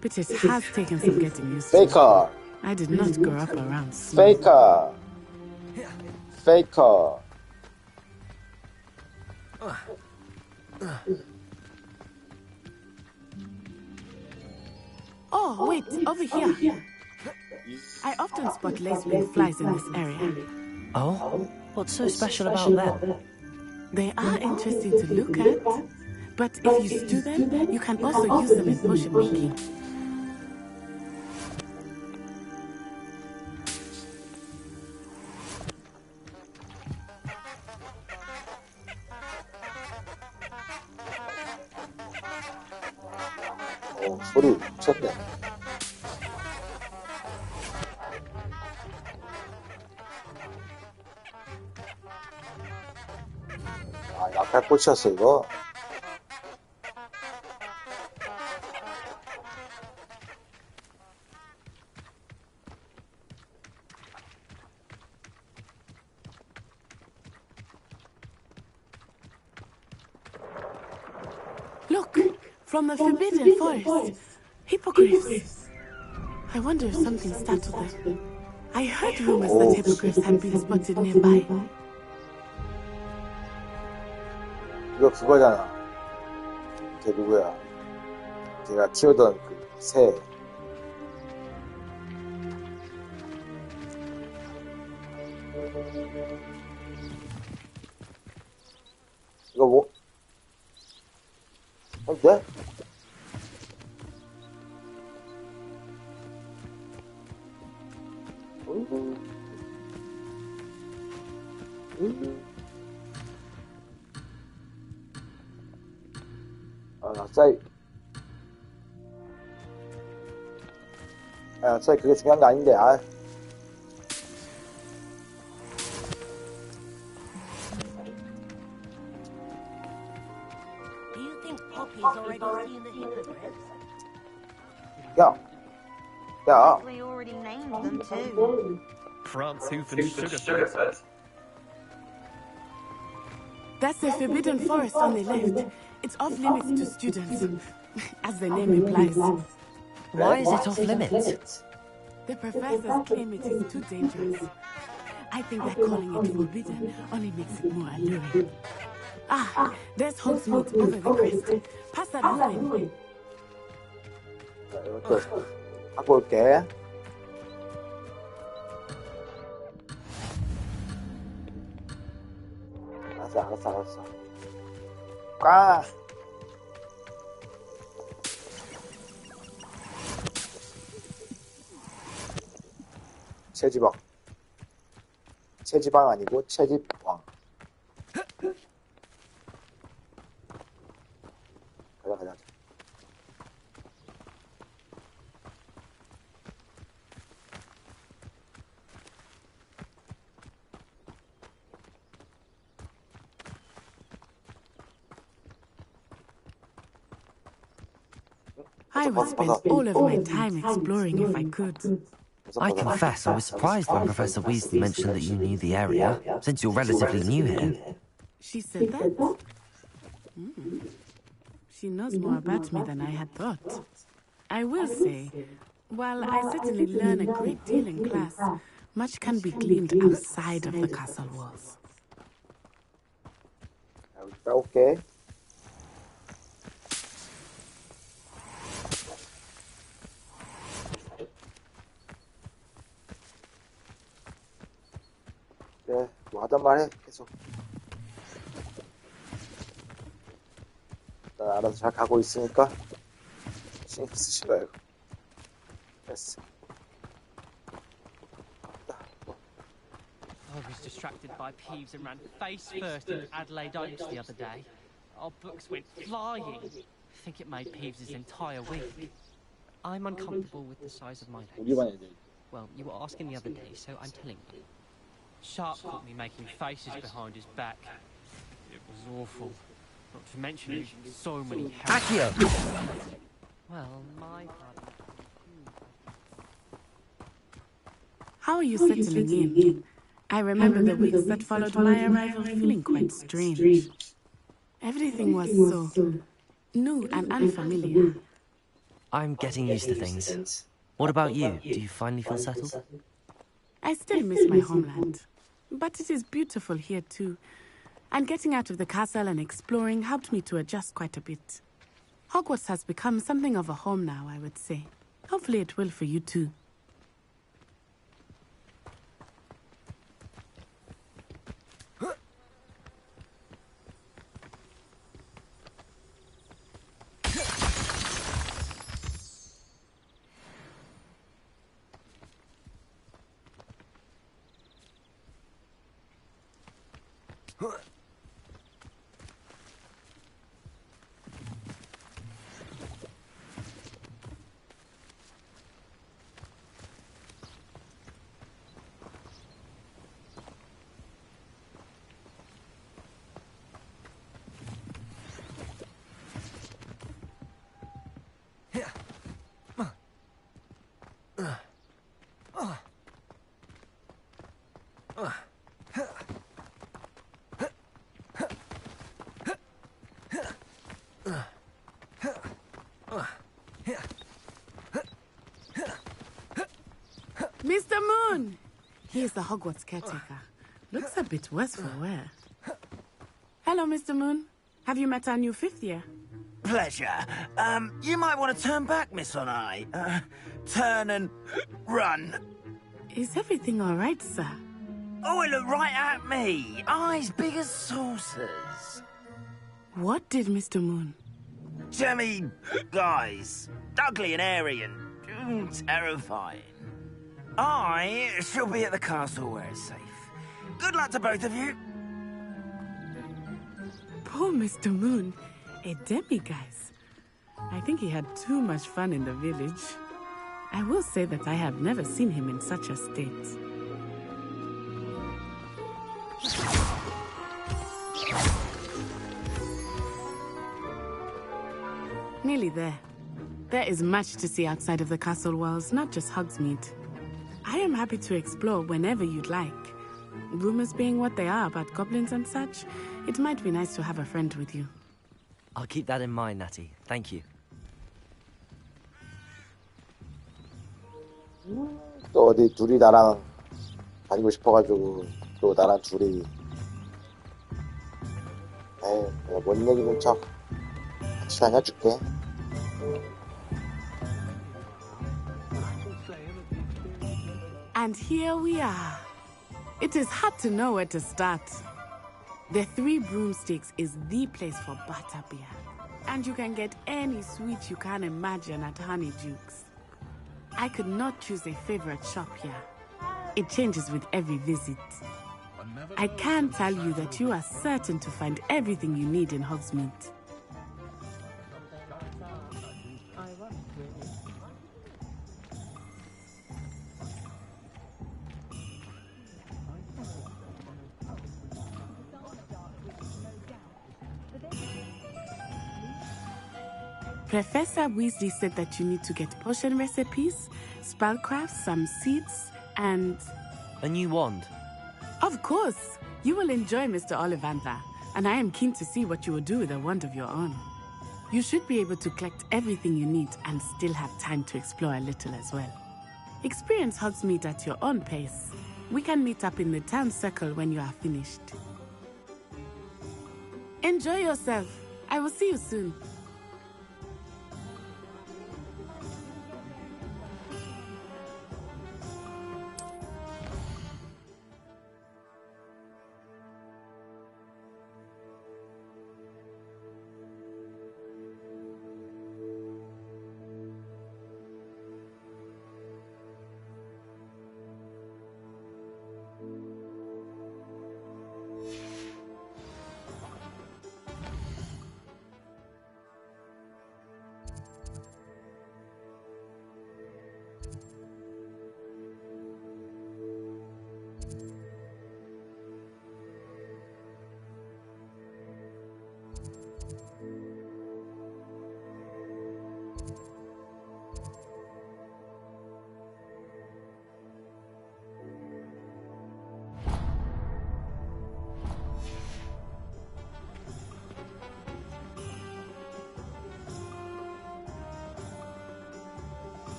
But it has taken some getting used to. Faker! I did not grow up around snow. Faker! Faker! Oh, wait, over here. I often spot lace-wing flies in this area. Oh? What's so special about them? They are interesting to look at, but if you stew them, you can also use them in potion making. 소리 미쳤네. 아, 약할 꽃이었어 이거. Look, from the Forbidden Forest. Hippogriffs. I wonder if something startled them. I heard rumors that hippogriffs had been spotted nearby. 이거 그거잖아. 걔 누구야? 걔가 키우던 그 새. 이거 뭐? 네? 아, 싸이 그게 중요한 거 아닌데, 아. 야. We already named them too. Franzhoof and Sugarfoot. That's the Forbidden Forest on the left. It's off limits to students, as the name implies. Why is it off limits? The professors claim it is too dangerous. I think that calling it forbidden only makes it more alluring. Ah, there's Hogsmeade over the crest. Pass that ruin. 이렇게 하고 올게. 알았어. 까! 체지방 아니고 체지방. 가자. I would spend all of my time exploring if I could. I confess I was surprised when Professor Weasley mentioned that you knew the area, since you're relatively new here. She said that? She knows more about me than I had thought. I will say, while I certainly learn a great deal in class, much can be gleaned outside of the castle walls. Okay. 그래, 뭐 하던 말 해, 계속. 난 알아서 잘 가고 있으니까 신경 쓰지 말고. 됐어. I was distracted by Peeves and ran face first in Adelaide Oaks the other day. Our books went flying. I think it made Peeves' entire week. I'm uncomfortable with the size of my legs. Well, you were asking the other day, so I'm telling you. Sharp caught me making faces behind his back. It was awful. Not to mention so many Accio! Well, my father... How are you settling in? I remember the weeks that followed my arrival feeling quite strange. Everything was so new and unfamiliar. I'm getting used to things. What about you? Do you finally feel settled? I still miss my homeland. But it is beautiful here too. And getting out of the castle and exploring helped me to adjust quite a bit. Hogwarts has become something of a home now, I would say. Hopefully it will for you too. Mr. Moon! He is the Hogwarts caretaker. Looks a bit worse for wear. Hello, Mr. Moon. Have you met our new fifth year? Pleasure. You might want to turn back, Miss Onai. Turn and run. Is everything all right, sir? Oh, it looked right at me. Eyes big as saucers. What did Mr. Moon? Jemmy, guys. Ugly and airy and terrifying. I shall be at the castle where it's safe. Good luck to both of you. Poor Mr. Moon. A demiguise. I think he had too much fun in the village. I will say that I have never seen him in such a state. Nearly there. There is much to see outside of the castle walls, not just Hogsmeade. I am happy to explore whenever you'd like. Rumors being what they are about goblins and such, it might be nice to have a friend with you. I'll keep that in mind, Natty. Thank you. 또 어디 둘이 나랑 다니고 싶어가지고 또 나랑 둘이 에이 내가 뭔 얘기는 척 같이 다녀줄게. And here we are. It is hard to know where to start. The Three Broomsticks is the place for butterbeer. And you can get any sweet you can imagine at Honeydukes. I could not choose a favorite shop here. It changes with every visit. I can tell you that you are certain to find everything you need in Hogsmeade. Professor Weasley said that you need to get potion recipes, spellcrafts, some seeds, and... a new wand? Of course! You will enjoy Mr. Ollivander, and I am keen to see what you will do with a wand of your own. You should be able to collect everything you need and still have time to explore a little as well. Experience Hogsmeade at your own pace. We can meet up in the town circle when you are finished. Enjoy yourself. I will see you soon.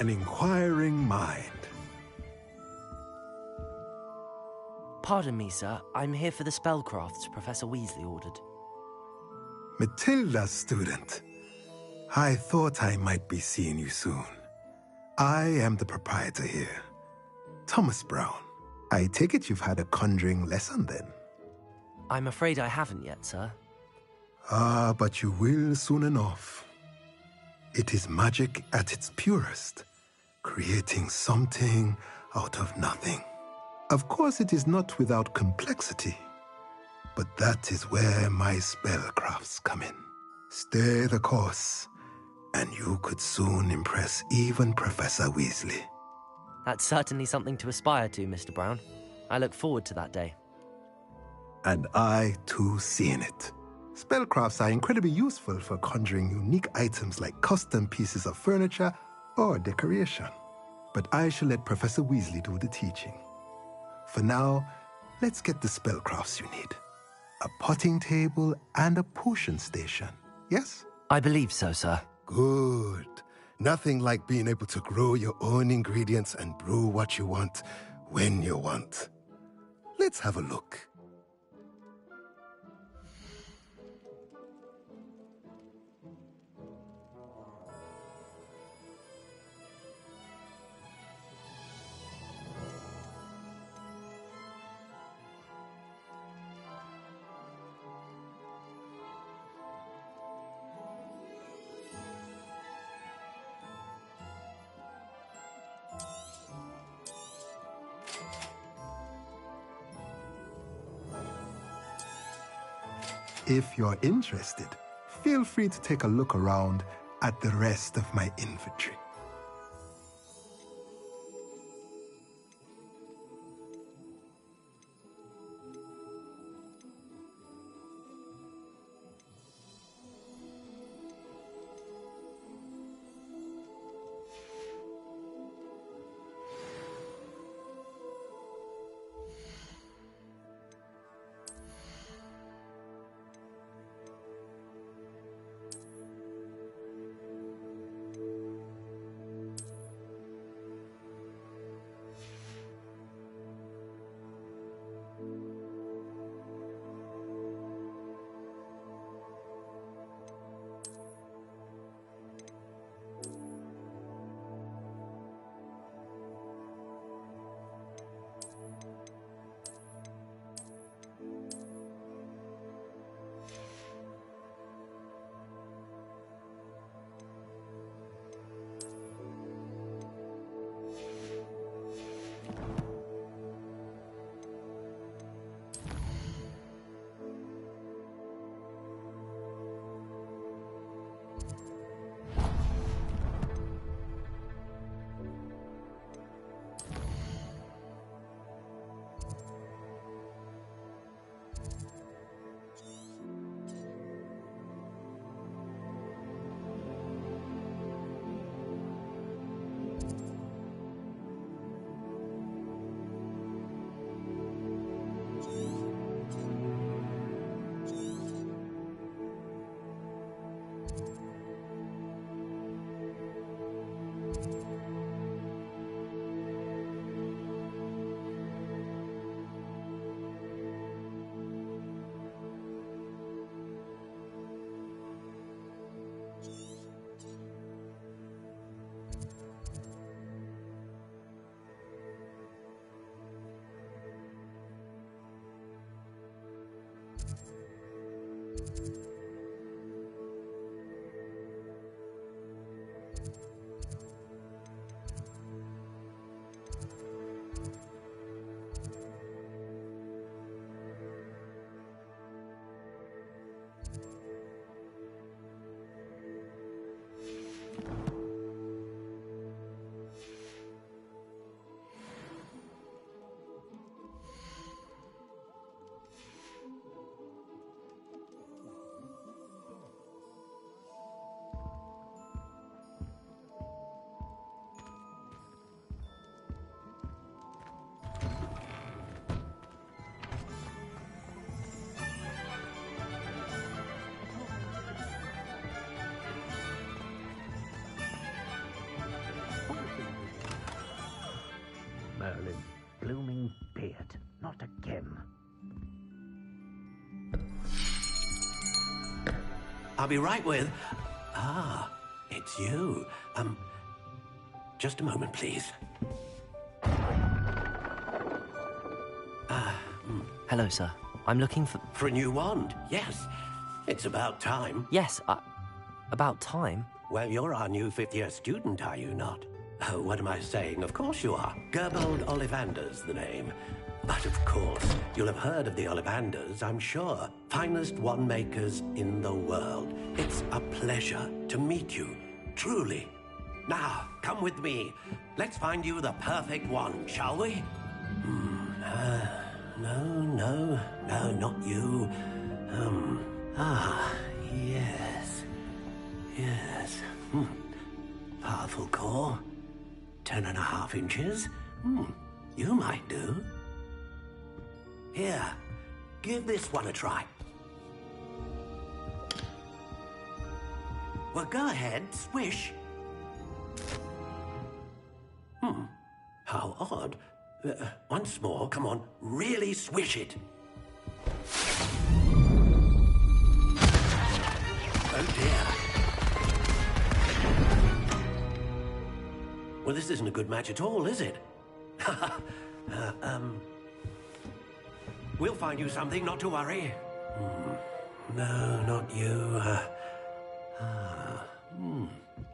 An inquiring mind. Pardon me, sir. I'm here for the spellcrafts Professor Weasley ordered. Matilda, student. I thought I might be seeing you soon. I am the proprietor here, Thomas Brown. I take it you've had a conjuring lesson then? I'm afraid I haven't yet, sir. Ah, but you will soon enough. It is magic at its purest, creating something out of nothing. Of course, it is not without complexity, but that is where my spellcrafts come in. Stay the course, and you could soon impress even Professor Weasley. That's certainly something to aspire to, Mr. Brown. I look forward to that day. And I, too, seeing it. Spellcrafts are incredibly useful for conjuring unique items like custom pieces of furniture or decoration. But I shall let Professor Weasley do the teaching. For now, let's get the spellcrafts you need. A potting table and a potion station, yes? I believe so, sir. Good. Nothing like being able to grow your own ingredients and brew what you want when you want. Let's have a look. If you're interested, feel free to take a look around at the rest of my inventory. Merlin, blooming beard, not again. I'll be right with... Ah, it's you. Just a moment, please. Hello, sir. I'm looking for... For a new wand, yes. It's about time. Yes, about time? Well, you're our new fifth-year student, are you not? Oh, what am I saying? Of course you are. Gerbold Ollivander's the name. But of course, you'll have heard of the Ollivanders, I'm sure. Finest wand makers in the world. It's a pleasure to meet you, truly. Now, come with me. Let's find you the perfect wand, shall we? No, not you. Yes. Powerful core. 10.5 inches. You might do. Here, give this one a try. Well, go ahead, swish. How odd. Once more, come on, really swish it. Oh dear. Well, this isn't a good match at all, is it? We'll find you something, not to worry. No, not you.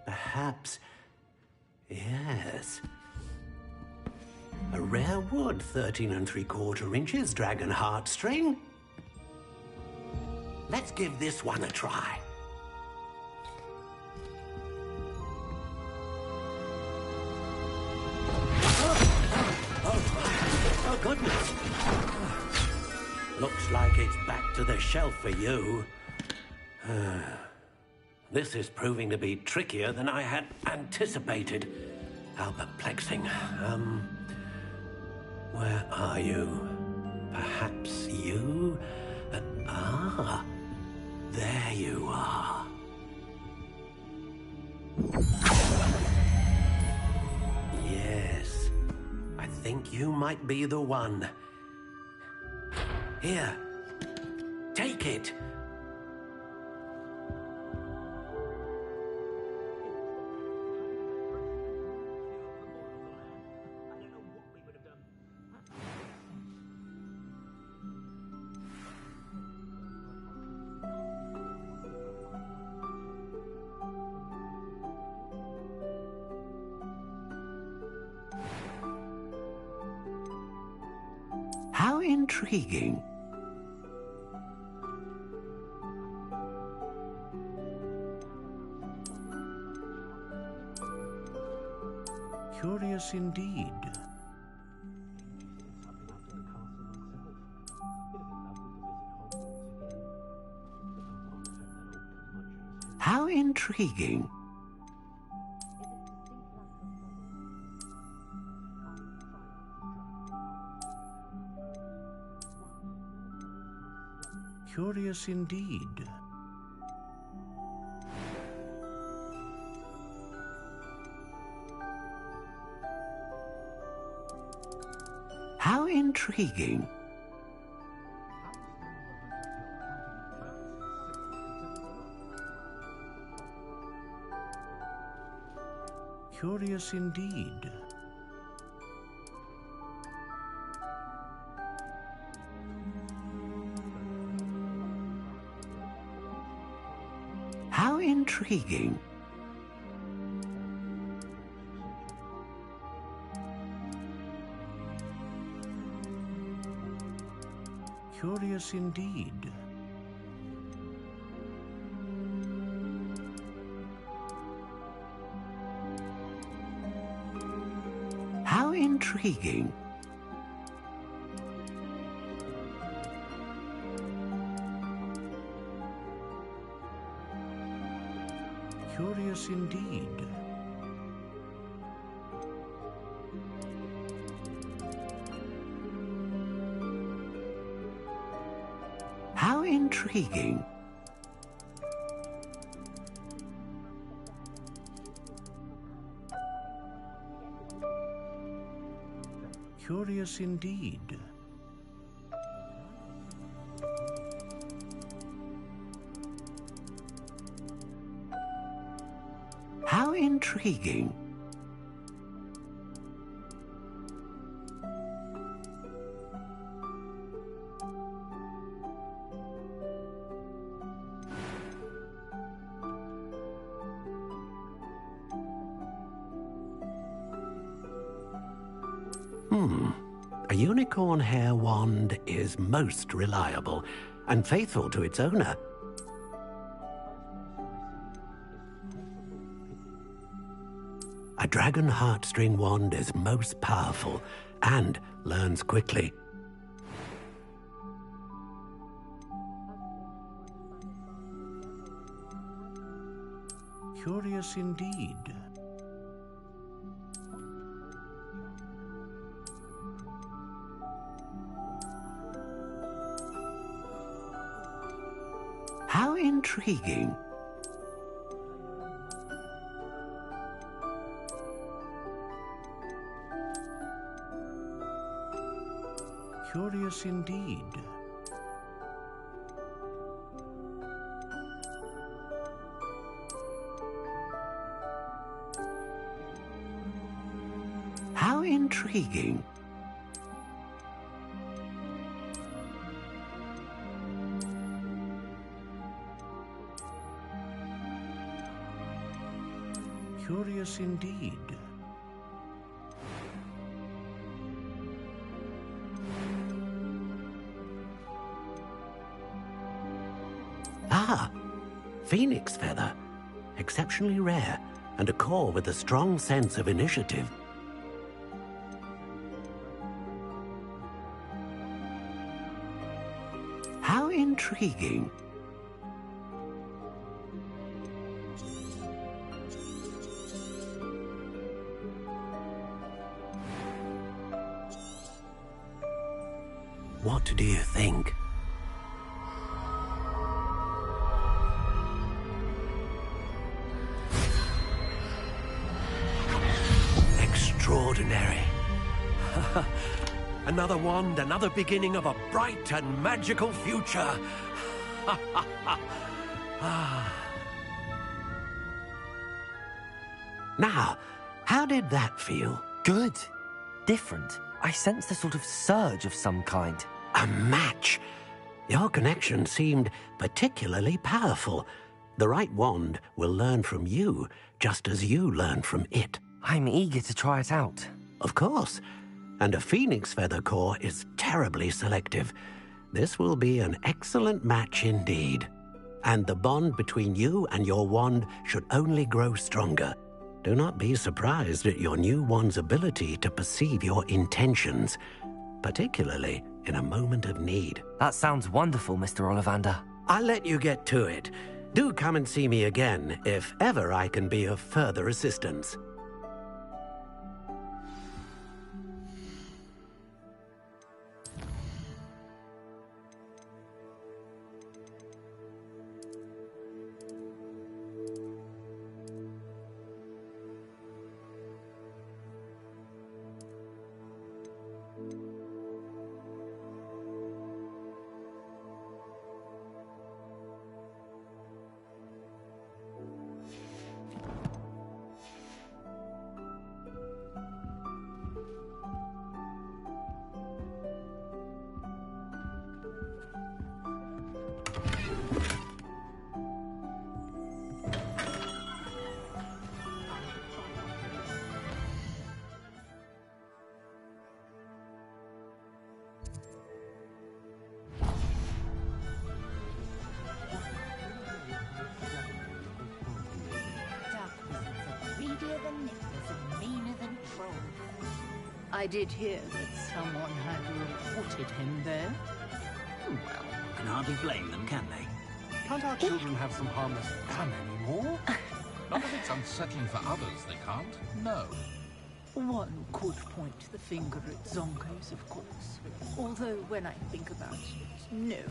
Perhaps... Yes. A rare wood, 13 3/4 inches, dragon heartstring. Let's give this one a try. Oh, goodness. Looks like it's back to the shelf for you. This is proving to be trickier than I had anticipated. How perplexing. Where are you? Perhaps you? There you are. Yes, I think you might be the one. Here, take it. How intriguing. Curious indeed. How intriguing. Curious indeed. How intriguing. Curious indeed. intriguing. Curious indeed. How intriguing. Curious indeed. How intriguing. Curious indeed. How intriguing. A unicorn hair wand is most reliable and faithful to its owner. A dragon heartstring wand is most powerful and learns quickly. Curious indeed. How intriguing. Curious indeed. How intriguing. Curious indeed. Ah, phoenix feather. Exceptionally rare, and a core with a strong sense of initiative. How intriguing. What do you think? Extraordinary. Another wand, another beginning of a bright and magical future. Now, how did that feel? Good. Different. I sensed a sort of surge of some kind. A match. Your connection seemed particularly powerful. The right wand will learn from you, just as you learn from it. I'm eager to try it out. Of course. And a phoenix feather core is terribly selective. This will be an excellent match indeed. And the bond between you and your wand should only grow stronger. Do not be surprised at your new wand's ability to perceive your intentions, particularly in a moment of need. That sounds wonderful, Mr. Ollivander. I'll let you get to it. Do come and see me again if ever I can be of further assistance. I did hear that someone had reported him there. Well, can hardly blame them, can they? Can't our children have some harmless fun anymore? Not if it's unsettling for others, they can't. No. One could point the finger at Zonkos, of course. Although, when I think about it, no.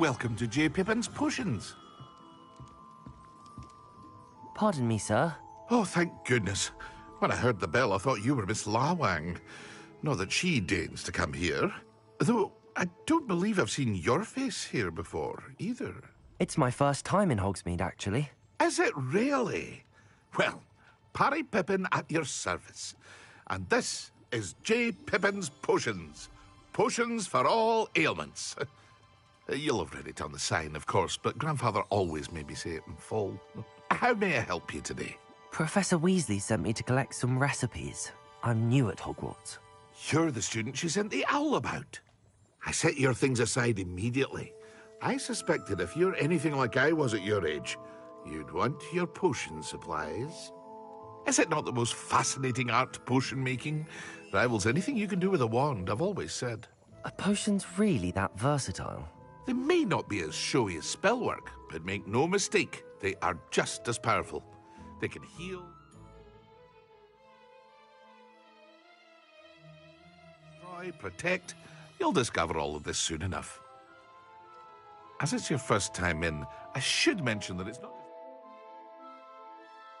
Welcome to J. Pippin's Potions. Pardon me, sir. Oh, thank goodness. When I heard the bell, I thought you were Miss Lawang. Not that she deigns to come here. Though, I don't believe I've seen your face here before, either. It's my first time in Hogsmeade, actually. Is it really? Well, Parry Pippin at your service. And this is J. Pippin's Potions. Potions for all ailments. You'll have read it on the sign, of course, but Grandfather always made me say it in full. How may I help you today? Professor Weasley sent me to collect some recipes. I'm new at Hogwarts. You're the student she sent the owl about. I set your things aside immediately. I suspected if you're anything like I was at your age, you'd want your potion supplies. Is it not the most fascinating art, potion making? Rivals anything you can do with a wand, I've always said. Are potions really that versatile? They may not be as showy as spellwork, but make no mistake, they are just as powerful. They can heal, destroy, protect. You'll discover all of this soon enough. As it's your first time in, I should mention that it's not...